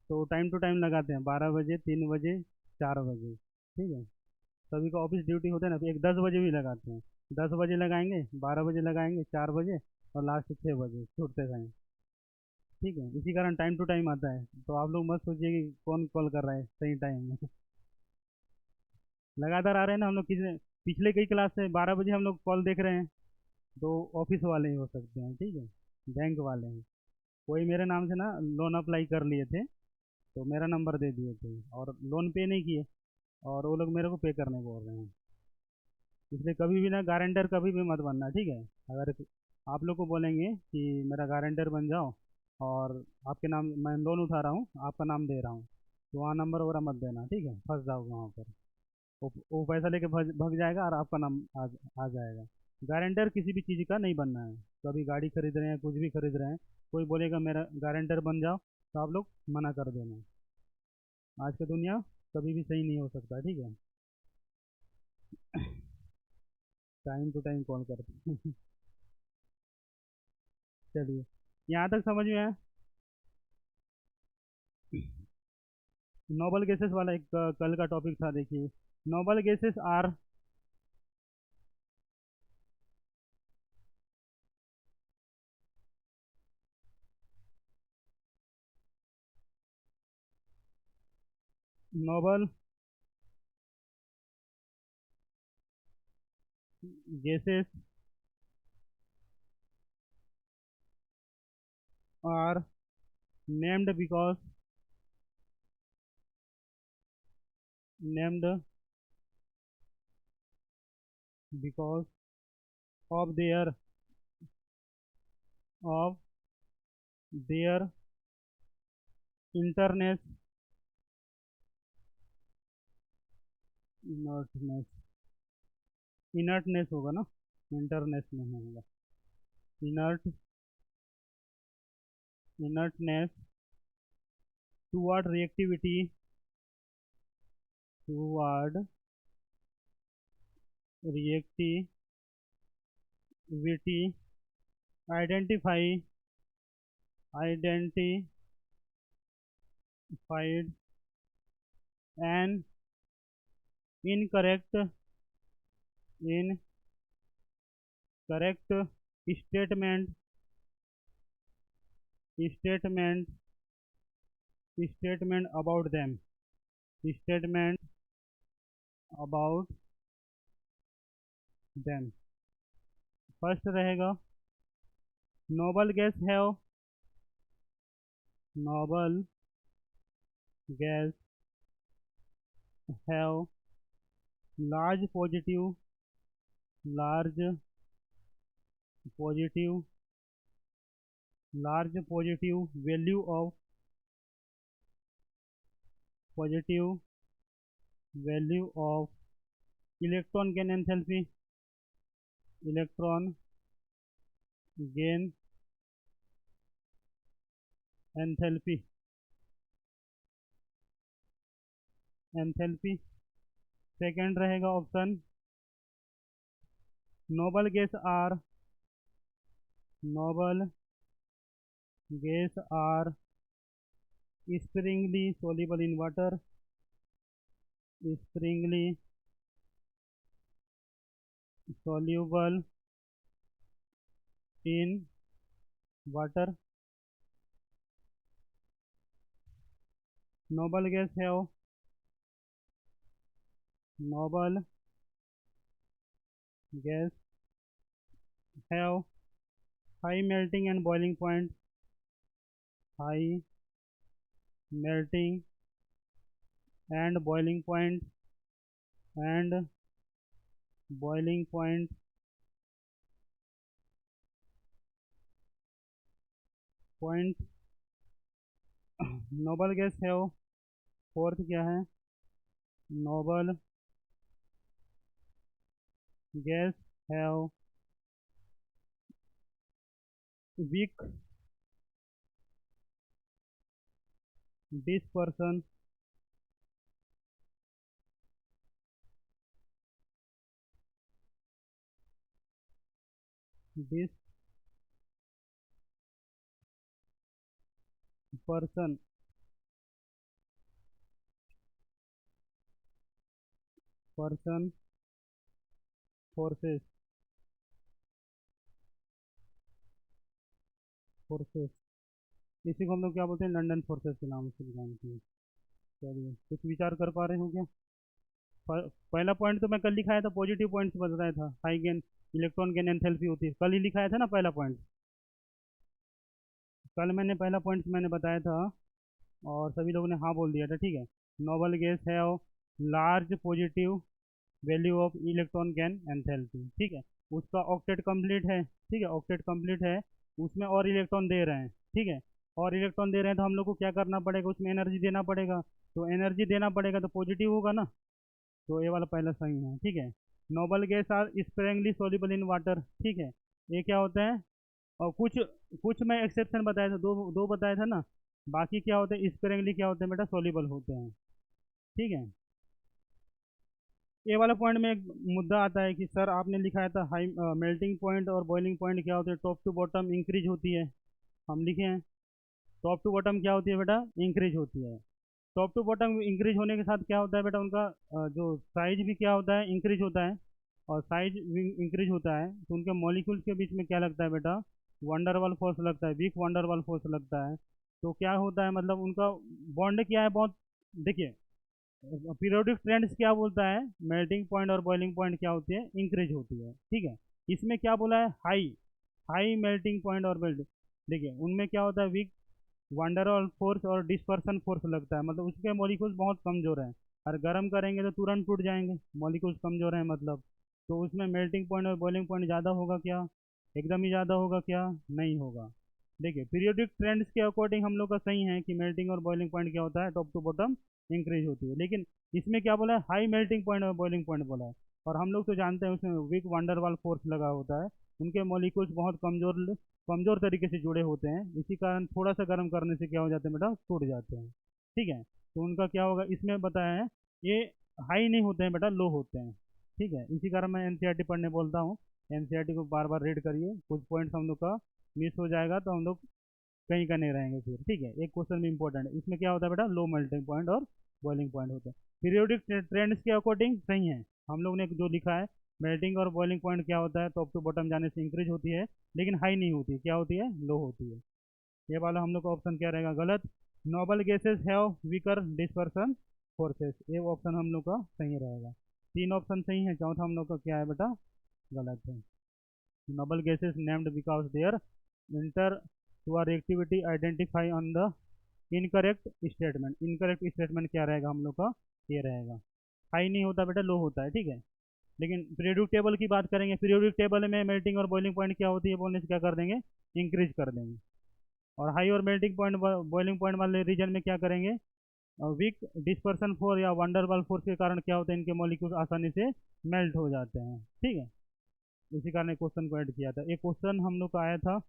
तो टाइम टू टाइम लगाते हैं, 12 बजे, 3 बजे, 4 बजे। ठीक है, सभी का ऑफिस ड्यूटी होता है ना, तो एक 10 बजे भी लगाते हैं। 10 बजे लगाएंगे, 12 बजे लगाएंगे, 4 बजे, और लास्ट 6 बजे छूटते टाइम। ठीक है, इसी कारण टाइम टू टाइम आता है, तो आप लोग मत सोचिए कि कौन कॉल कर रहा है सही टाइम में। लगातार आ रहे हैं ना हम लोग, किसी पिछले कई क्लास से 12 बजे हम लोग कॉल देख रहे हैं, तो ऑफिस वाले ही हो सकते हैं। ठीक है, बैंक वाले हैं, कोई मेरे नाम से ना लोन अप्लाई कर लिए थे, तो मेरा नंबर दे दिए थे, और लोन पे नहीं किए, और वो लोग मेरे को पे करने बोल रहे हैं। इसलिए कभी भी ना गारंटर कभी भी मत बनना। ठीक है, अगर आप लोग को बोलेंगे कि मेरा गारंटर बन जाओ, और आपके नाम, मैं लोन उठा रहा हूँ, आपका नाम दे रहा हूँ, तो वहाँ नंबर वगैरह मत देना। ठीक है, फंस जाओगे वहाँ पर, वो पैसा लेके भग जाएगा, और आपका नाम आ जाएगा। गारंटर किसी भी चीज़ का नहीं बनना है। कभी गाड़ी खरीद रहे हैं, कुछ भी खरीद रहे हैं, कोई बोलेगा मेरा गारंटर बन जाओ, तो आप लोग मना कर देना। आज की दुनिया कभी भी सही नहीं हो सकता। ठीक है, टाइम टू टाइम कॉल करते हैं। चलिए, यहाँ तक समझ में आया। नोबल गैसेस वाला एक कल का टॉपिक था, देखिए। Noble gases are noble gases are named because named because of of their interness inertness inertness होगा ना, इंटरनेस नहीं होगा। Inert inertness toward reactivity toward reactivity identify identified an incorrect incorrect statement statement statement about them statement about them. First रहेगा, noble gas have noble gas have large large positive positive value of positive value of electron gain enthalpy electron gain enthalpy enthalpy. Second रहेगा option, noble gas are noble gas are sparingly soluble in water springly soluble in water। noble gas have noble gas have high melting and boiling point high melting and boiling point and boiling point noble gas have fourth क्या है, noble gas have weak dispersion dispersion person forces forces, इसी को हम लोग क्या बोलते हैं, London forces के नाम से जानते हैं। चलिए, कुछ विचार कर पा रहे हो क्या? पहला पॉइंट तो मैं कल लिखाया था, पॉजिटिव पॉइंट्स बताया था, high gain electron gain enthalpy होती है, कल ही लिखाया था ना पहला पॉइंट। कल मैंने पहला पॉइंट मैंने बताया था और सभी लोगों ने हाँ बोल दिया था, ठीक है। नोबल गैस है large positive value of electron gain enthalpy, ठीक है। उसका ऑक्टेट कंप्लीट है, ठीक है, ऑक्टेट कंप्लीट है, उसमें और इलेक्ट्रॉन दे रहे हैं, ठीक है। और इलेक्ट्रॉन दे रहे हैं तो हम लोग को क्या करना पड़ेगा, उसमें एनर्जी देना पड़ेगा, तो एनर्जी देना पड़ेगा तो पॉजिटिव होगा ना, तो ये वाला पहला सही है, ठीक है। Noble gas are sparingly soluble in water, ठीक है, ये क्या होता है। और कुछ कुछ मैं एक्सेप्शन बताया था, दो दो बताया था ना, बाकी क्या होते हैं स्प्रेंगली क्या होते हैं बेटा, सोल्यूबल होते हैं, ठीक है। ये वाला पॉइंट में एक मुद्दा आता है कि सर आपने लिखा था हाई मेल्टिंग पॉइंट और बॉइलिंग पॉइंट क्या होते हैं, टॉप टू बॉटम इंक्रीज होती है। हम लिखे हैं टॉप टू बॉटम क्या होती है बेटा, इंक्रीज होती है। टॉप टू बॉटम इंक्रीज होने के साथ क्या होता है बेटा, उनका जो साइज भी क्या होता है, इंक्रीज होता है। और साइज इंक्रीज होता है तो उनके मॉलिक्यूल्स के बीच में क्या लगता है बेटा, वंडरवाल फोर्स लगता है, वीक वंडरवाल फोर्स लगता है। तो क्या होता है मतलब उनका बॉन्ड क्या है बहुत, देखिए पीरियोडिक ट्रेंड्स क्या बोलता है, मेल्टिंग पॉइंट और बॉइलिंग पॉइंट क्या होती है, इंक्रीज होती है, ठीक है। इसमें क्या बोला है, हाई हाई मेल्टिंग पॉइंट और मेल्टिंग, देखिए उनमें क्या होता है, वीक वंडरवाल फोर्स और डिस्पर्सन फोर्स लगता है, मतलब उसके मॉलिक्यूल्स बहुत कमजोर हैं। और गर्म करेंगे तो तुरंत टूट जाएंगे, मॉलिक्यूल्स कमजोर हैं मतलब। तो उसमें मेल्टिंग पॉइंट और बॉइलिंग पॉइंट ज़्यादा होगा क्या, एकदम ही ज़्यादा होगा क्या, नहीं होगा। देखिए पीरियोडिक ट्रेंड्स के अकॉर्डिंग हम लोग का सही है कि मेल्टिंग और बॉइलिंग पॉइंट क्या होता है, टॉप टू बॉटम इंक्रीज होती है। लेकिन इसमें क्या बोला है, हाई मेल्टिंग पॉइंट और बॉइलिंग पॉइंट बोला है। और हम लोग तो जानते हैं उसमें वीक वंडरवाल फोर्स लगा होता है, उनके मॉलिक्यूल्स बहुत कमजोर कमजोर तरीके से जुड़े होते हैं, इसी कारण थोड़ा सा गर्म करने से क्या हो जाते हैं बेटा, टूट जाते हैं, ठीक है। तो उनका क्या होगा इसमें बताया है, ये हाई नहीं होते हैं बेटा, लो होते हैं, ठीक है। इसी कारण मैं एनसीईआरटी पढ़ने बोलता हूँ, एनसीईआरटी को बार बार रीड करिए, कुछ पॉइंट्स हम लोग का मिस हो जाएगा तो हम लोग कहीं का नहीं रहेंगे फिर, ठीक है। एक क्वेश्चन भी इंपॉर्टेंट है, इसमें क्या होता है बेटा, लो मेल्टिंग पॉइंट और बॉइलिंग पॉइंट होता है। पीरियोडिक ट्रेंड्स के अकॉर्डिंग सही है, हम लोग ने जो लिखा है, मेल्टिंग और बॉइलिंग पॉइंट क्या होता है, टॉप टू बॉटम जाने से इंक्रीज होती है, लेकिन हाई नहीं होती, क्या होती है, लो होती है। ये वाला हम लोग का ऑप्शन क्या रहेगा, गलत। Noble gases have weaker dispersion forces, ये ऑप्शन हम लोग का सही रहेगा। तीन ऑप्शन सही है, चौथा हम लोग का क्या है बेटा, गलत है। noble gases named because their interreactivity identify on the incorrect statement, incorrect statement क्या रहेगा हम लोग का, ये रहेगा। हाई नहीं होता बेटा, लो होता है, ठीक है। लेकिन पीरियोडिक टेबल की बात करेंगे, पीरियोडिक टेबल में मेल्टिंग और बॉइलिंग पॉइंट क्या होती है बोलने से क्या कर देंगे, इंक्रीज कर देंगे। और हाई और मेल्टिंग पॉइंट बॉइलिंग पॉइंट वाले रीजन में क्या करेंगे, वीक डिस्पर्सन फोर्स या वंडरवाल फोर्स के कारण क्या होता है, इनके मॉलिक्यूल आसानी से मेल्ट हो जाते हैं, ठीक है। इसी कारण क्वेश्चन को ऐड किया था, एक क्वेश्चन हम लोग का आया था,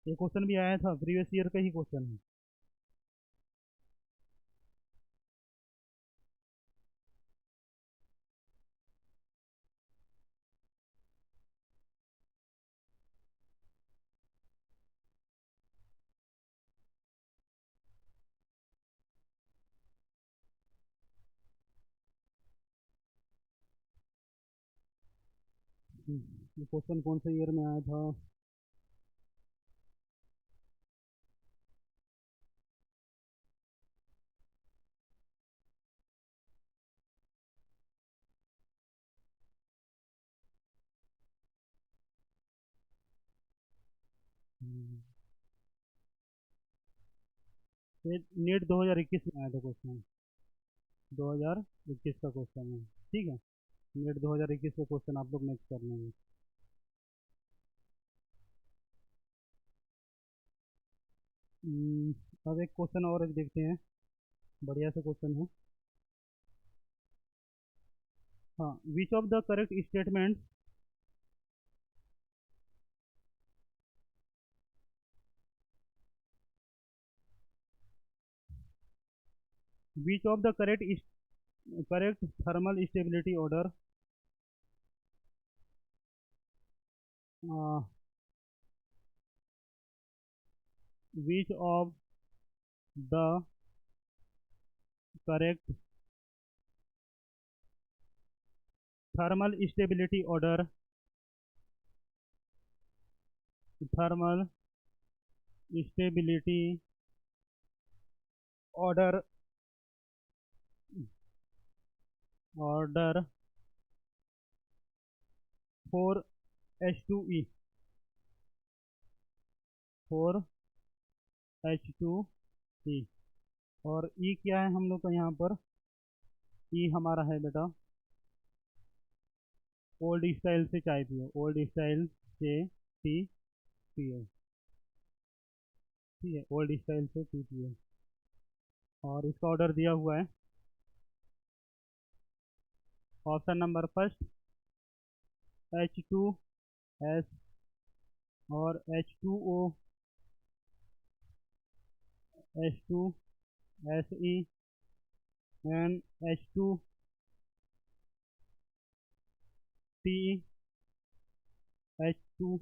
एक क्वेश्चन भी आया था प्रीवियस ईयर का ही क्वेश्चन है। ये क्वेश्चन कौन से ईयर में आया था, ये नीट 2021 में आया था क्वेश्चन, 2021 का क्वेश्चन है, ठीक है। नीट 2021 का क्वेश्चन आप लोग नेक्स्ट कर लेंगे। अब एक क्वेश्चन और एक देखते हैं, बढ़िया सा क्वेश्चन है। हाँ, which of the correct statement, which of the correct thermal stability order, which of the correct thermal stability order, thermal stability order order four H2E, four H2E। और E क्या है हम लोग का यहाँ पर, E हमारा है बेटा ओल्ड स्टाइल से चाय पियो, ओल्ड स्टाइल से टी पियो, ठीक है, ओल्ड स्टाइल से टी पियो। और इसका ऑर्डर दिया हुआ है, ऑप्शन नंबर फर्स्ट H2S और H2O, H2SE and H2 T H2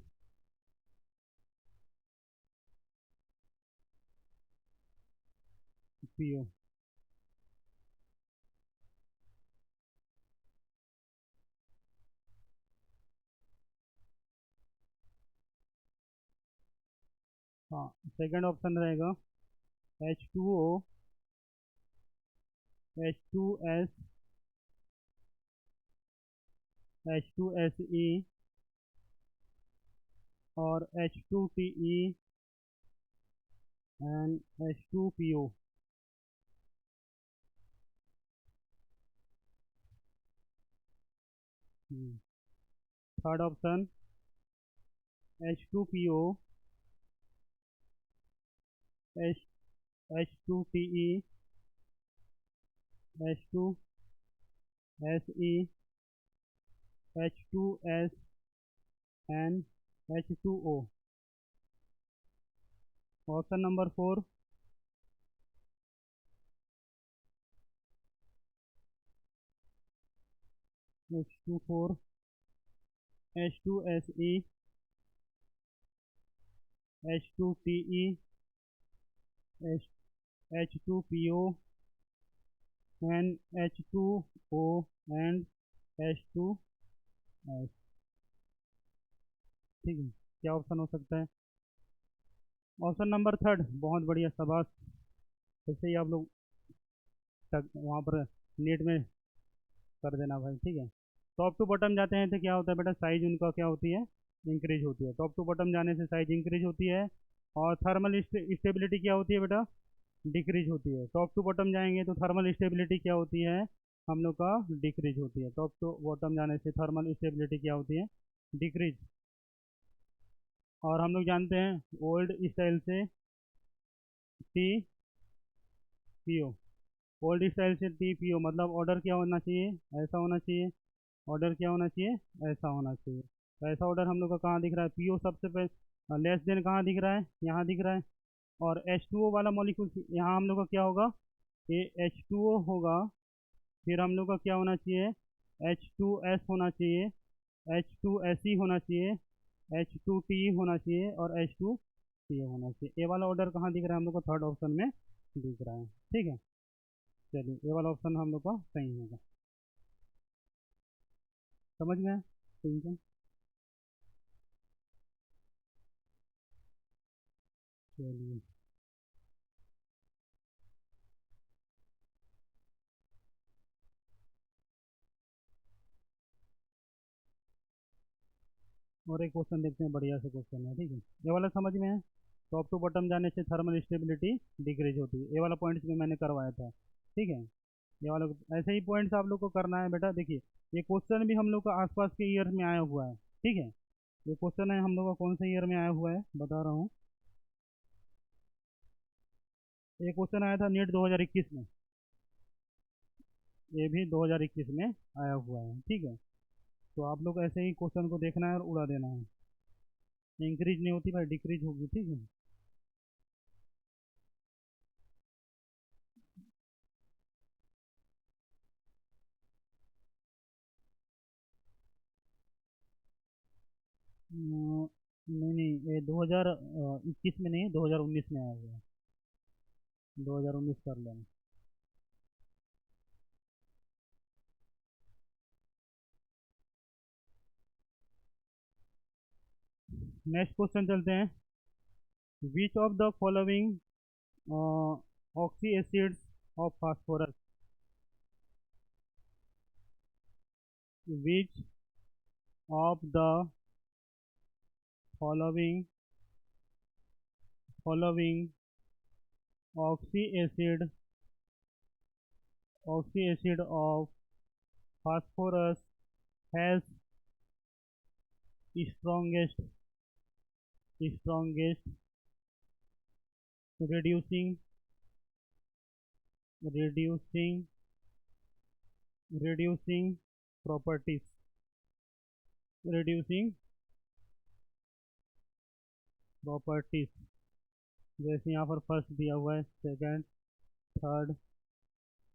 PO। हाँ, सेकंड ऑप्शन रहेगा H2O H2S H2SE और H2TE and H2PO। Third option H2PO H H2TE H2SE H2S and H2O। Option number 4 H24 H2SE H2TE H2PO and H2O and H2S। ठीक है, क्या option हो सकता है? Option number third. बहुत बढ़िया, शाबाश। ऐसे ही आप लोग तक वहाँ पर नेट में कर देना भाई। ठीक है, टॉप टू बॉटम जाते हैं तो क्या होता है बेटा, साइज उनका क्या होती है, इंक्रीज होती है। टॉप टू बॉटम जाने से साइज इंक्रीज होती है। और थर्मल स्टेबिलिटी क्या होती है बेटा, डिक्रीज होती है। टॉप टू बॉटम जाएंगे तो थर्मल स्टेबिलिटी क्या होती है हम लोग का, डिक्रीज होती है। टॉप टू बॉटम जाने से थर्मल स्टेबिलिटी क्या होती है, डिक्रीज। और हम लोग जानते हैं ओल्ड स्टाइल से T P O, old style से टी पी ओ मतलब ऑर्डर क्या होना चाहिए, ऐसा होना चाहिए। ऑर्डर क्या होना चाहिए, ऐसा होना चाहिए। तो ऐसा ऑर्डर हम लोग का कहाँ दिख रहा है, पी ओ सबसे पहले लेस देन कहाँ दिख रहा है, यहाँ दिख रहा है। और H2O वाला मॉलिक्यूल यहाँ हम लोग का क्या होगा, ये H2O होगा। फिर हम लोग का क्या होना चाहिए, H2S होना चाहिए, H2SE होना चाहिए, H2T होना चाहिए और H2PO होना चाहिए। ये वाला ऑर्डर कहाँ दिख रहा है हम लोग को, थर्ड ऑप्शन में दिख रहा है। ठीक है, चलिए ये वाला ऑप्शन हम लोग का सही होगा। समझ में आया? ठीक है, चलिए। और एक क्वेश्चन देखते हैं, बढ़िया से क्वेश्चन है। ठीक है, ये वाला समझ में है। टॉप टू बॉटम जाने से थर्मल स्टेबिलिटी डिक्रीज होती है। ये वाला पॉइंट्स में मैंने करवाया था। ठीक है, ये वाला ऐसे ही पॉइंट्स आप लोग को करना है बेटा। देखिए, ये क्वेश्चन भी हम लोग का आसपास के ईयर में आया हुआ है। ठीक है, ये क्वेश्चन है हम लोग का कौन से ईयर में आया हुआ है बता रहा हूँ। ये क्वेश्चन आया था नीट 2021 में। ये भी 2021 में आया हुआ है। ठीक है, तो आप लोग ऐसे ही क्वेश्चन को देखना है और उड़ा देना है। इंक्रीज नहीं होती भाई, डिक्रीज होगी। ठीक है, नहीं नहीं, ये 2021 में नहीं, 2019 में आया हुआ है। 2019 कर लेना। नेक्स्ट क्वेश्चन चलते हैं। Which of the following oxy acids of phosphorus, which of the following oxy acid of phosphorus has strongest reducing reducing reducing properties, reducing properties. जैसे यहाँ पर फर्स्ट दिया हुआ है, second, third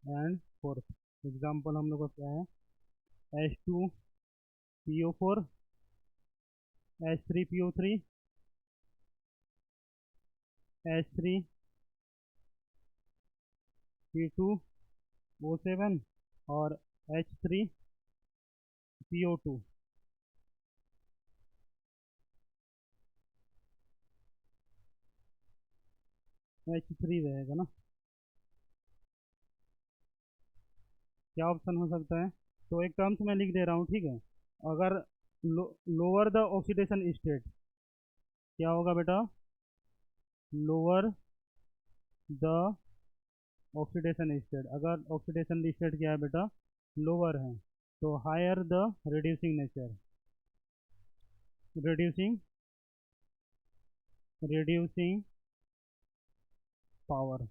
and fourth. Example हम लोग का क्या है, H2 PO4, H3PO3, H3P2O7 और H3PO2। H3 रहेगा ना, क्या ऑप्शन हो सकता है? तो एक टर्म्स मैं लिख दे रहा हूँ, ठीक है। अगर लोअर द ऑक्सीडेशन स्टेट, क्या होगा बेटा? लोअर द ऑक्सीडेशन स्टेट, अगर ऑक्सीडेशन स्टेट क्या है बेटा? लोअर है, तो higher the reducing nature, reducing reducing power.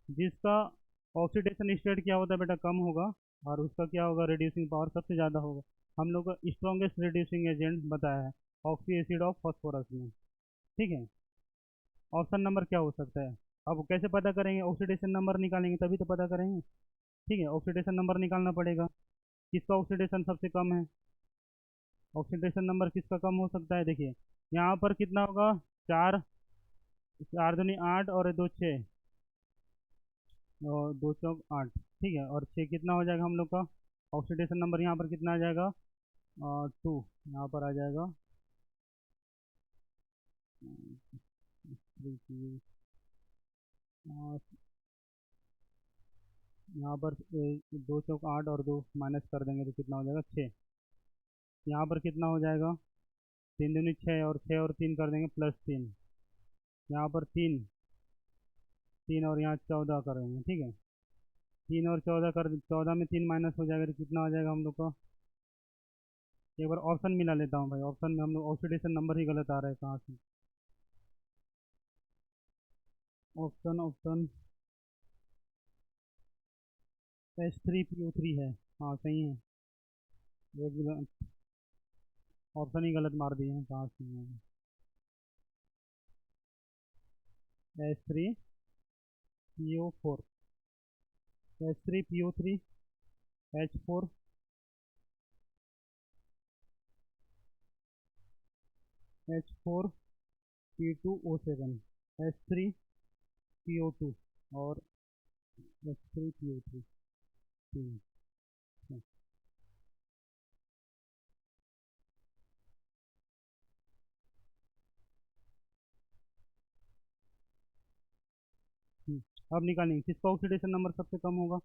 जिसका ऑक्सीडेशन स्टेट क्या होता है बेटा? कम होगा, और उसका क्या होगा? रिड्यूसिंग पावर सबसे ज़्यादा होगा। हम लोग का स्ट्रॉन्गेस्ट रिड्यूसिंग एजेंट बताया है ऑक्सी एसिड ऑफ फॉस्फोरस में, ठीक है। ऑप्शन नंबर क्या हो सकता है? अब कैसे पता करेंगे? ऑक्सीडेशन नंबर निकालेंगे तभी तो पता करेंगे, ठीक है। ऑक्सीडेशन नंबर निकालना पड़ेगा, किसका ऑक्सीडेशन सबसे कम है। ऑक्सीडेशन नंबर किसका कम हो सकता है? देखिए यहाँ पर कितना होगा? चार, चार दूनी आठ और दो छः, और दो चौक आठ, ठीक है। और छः कितना हो जाएगा हम लोग का? ऑक्सीडेशन नंबर यहाँ पर कितना आ जाएगा? टू, यहाँ पर आ जाएगा यहाँ पर दो चौक आठ और दो माइनस कर देंगे तो कितना हो जाएगा? छः। यहाँ पर कितना हो जाएगा? तीन दूनी छः, और छः और तीन कर देंगे प्लस तीन, यहाँ पर तीन, तीन और यहाँ चौदह करेंगे, ठीक है। तीन और चौदह कर, चौदह में तीन माइनस हो जाएगा तो कितना हो जाएगा हम लोग का? एक बार ऑप्शन मिला लेता हूँ भाई, ऑप्शन में हम लोग ऑक्सीडेशन नंबर ही गलत आ रहा है कहाँ से? ऑप्शन ऑप्शन H3PO3 है, हाँ सही है। एक ऑप्शन ही गलत मार दिए हैं, कहाँ से? H3PO4, H3PO3, H4P2O7, H3PO2 और H3PO3। अब निकालेंगे किसका ऑक्सीडेशन नंबर सबसे कम होगा।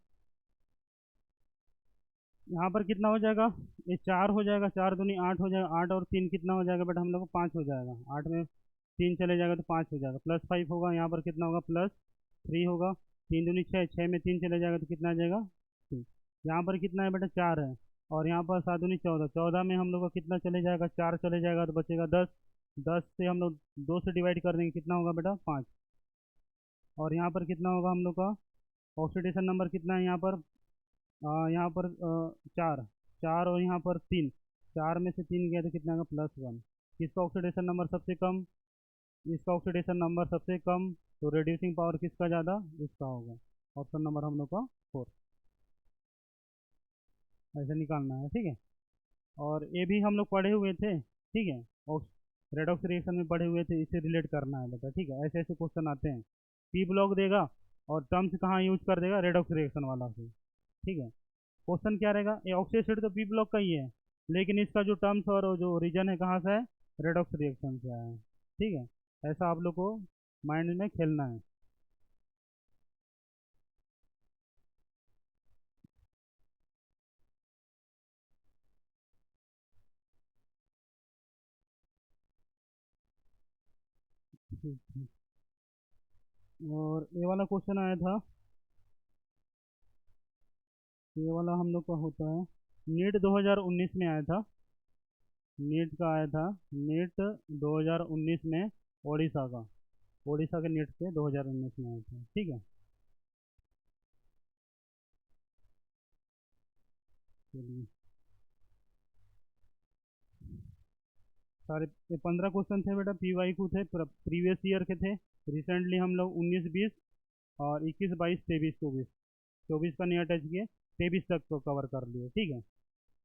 यहाँ पर कितना हो जाएगा? ये चार हो जाएगा, चार दूनी आठ हो जाएगा, आठ और तीन कितना हो जाएगा बेटा हम लोग को? पाँच हो जाएगा। आठ में तीन चले जाएगा तो पाँच हो जाएगा, प्लस फाइव होगा, यहाँ पर कितना होगा? प्लस थ्री होगा। तीन दूनी छः, छः में तीन चले जाएगा तो कितना आ जाएगा? तीन। यहाँ पर कितना है बेटा? चार है, और यहाँ पर सात दूनी चौदह, चौदह में हम लोग का कितना चले जाएगा? चार चले जाएगा तो बचेगा दस, दस से हम लोग दो से डिवाइड कर देंगे, कितना होगा बेटा? पाँच। और यहाँ पर कितना होगा हम लोग का? ऑक्सीडेशन नंबर कितना है यहाँ पर? यहाँ पर चार, चार और यहाँ पर तीन, चार में से तीन गया तो कितना होगा? Plus one. किसका ऑक्सीडेशन नंबर सबसे कम? इसका ऑक्सीडेशन नंबर सबसे कम, तो रिड्यूसिंग पावर किसका ज़्यादा? इसका होगा। ऑप्शन नंबर हम लोग का फोर, ऐसे निकालना है, ठीक है। और ये भी हम लोग पढ़े हुए थे, ठीक है। और रेडॉक्स रिएक्शन में पढ़े हुए थे, इसे रिलेट करना है बेटा, ठीक है। ऐसे ऐसे क्वेश्चन आते हैं, पी ब्लॉक देगा और टर्म्स कहाँ यूज कर देगा? रेडॉक्स रिएक्शन वाला से, ठीक है। क्वेश्चन क्या रहेगा? ये ऑक्सीडेशन तो पी ब्लॉक का ही है, लेकिन इसका जो टर्म्स और जो रीजन है कहाँ से है? रेडॉक्स रिएक्शन से आया है, ठीक है। ऐसा आप लोग को माइंड में खेलना है। ठीक है। और ये वाला क्वेश्चन आया था, ये वाला हम लोग का होता है नीट 2019 में आया था, नीट का आया था, नीट 2019 में, ओडिशा का, ओडिशा के नीट से 2019 में आया था, ठीक है। चलिए, सारे ये 15 क्वेश्चन थे बेटा, पी वाई क्यू थे, प्रीवियस ईयर के थे। रिसेंटली हम लोग 19 20 और 21 22 23 24, 24 का नहीं अटैच किए, 23 तक को कवर कर लिए, ठीक है।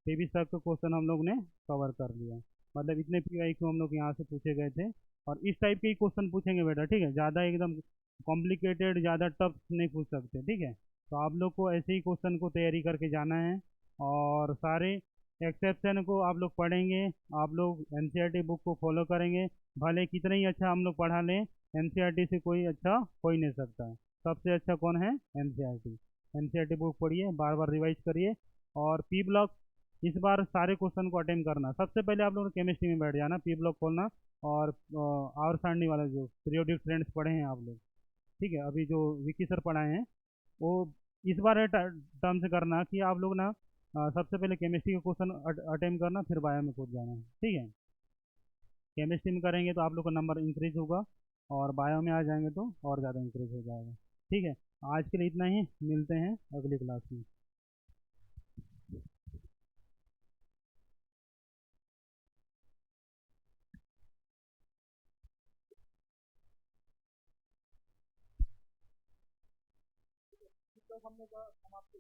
23 तक का क्वेश्चन हम लोग ने कवर कर लिया। मतलब इतने PYQ हम लोग यहाँ से पूछे गए थे, और इस टाइप के ही क्वेश्चन पूछेंगे बेटा, ठीक है। ज़्यादा एकदम कॉम्प्लिकेटेड, ज़्यादा टफ नहीं पूछ सकते, ठीक है। तो आप लोग को ऐसे ही क्वेश्चन को तैयारी करके जाना है, और सारे एक्सेप्शन को आप लोग पढ़ेंगे। आप लोग NCERT बुक को फॉलो करेंगे, भले कितना ही अच्छा हम लोग पढ़ा लें, NCERT से कोई अच्छा हो ही नहीं सकता। सबसे अच्छा कौन है? NCERT। NCERT बुक पढ़िए, बार बार रिवाइज करिए। और पी ब्लॉक इस बार सारे क्वेश्चन को अटेम्प्ट करना। सबसे पहले आप लोग केमिस्ट्री में बैठ जाना, पी ब्लॉक खोलना, और आवर सारणी वाला जो पीरियोडिक ट्रेंड्स पढ़े हैं आप लोग, ठीक है, अभी जो विकी सर पढ़ाए हैं, वो इस बार टर्म से करना कि आप लोग ना सबसे पहले केमिस्ट्री का क्वेश्चन अटेम्प्ट करना, फिर बायो में कूद जाना है, ठीक है। केमिस्ट्री में करेंगे तो आप लोग का नंबर इंक्रीज होगा, और बायो में आ जाएंगे तो और ज़्यादा इंक्रीज हो जाएगा, ठीक है। आज के लिए इतना ही, मिलते हैं अगली क्लास में। तो हमने समाप्त